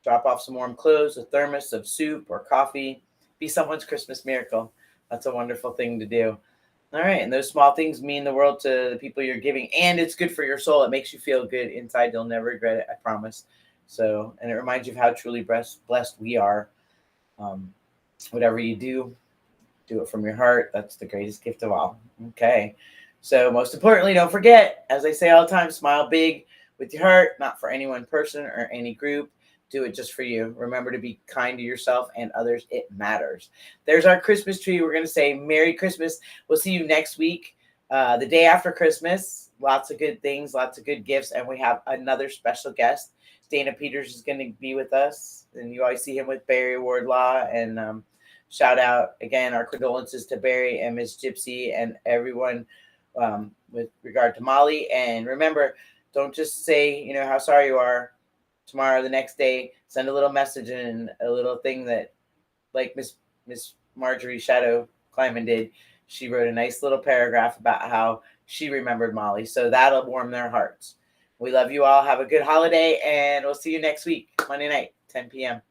Drop off some warm clothes, a thermos of soup or coffee. Be someone's Christmas miracle. That's a wonderful thing to do. All right. And those small things mean the world to the people you're giving. And it's good for your soul. It makes you feel good inside. You'll never regret it. I promise. So, and it reminds you of how truly blessed we are. Um, Whatever you do it from your heart. That's the greatest gift of all. Okay. So, most importantly, don't forget, as I say all the time, smile big with your heart, not for any one person or any group. Do it just for you. Remember to be kind to yourself and others. It matters. There's our Christmas tree. We're going to say Merry Christmas. We'll see you next week, the day after Christmas. Lots of good things, lots of good gifts. And we have another special guest. Dana Peters is going to be with us. And you always see him with Barry Wardlaw. And shout out again our condolences to Barry and Miss Gypsy and everyone with regard to Molly. And remember, don't just say, you know, how sorry you are. Tomorrow, the next day, send a little message and a little thing that, like Miss Marjorie Shadow Kleiman did. She wrote a nice little paragraph about how she remembered Molly. So that'll warm their hearts. We love you all. Have a good holiday, and we'll see you next week, Monday night, 10 p.m.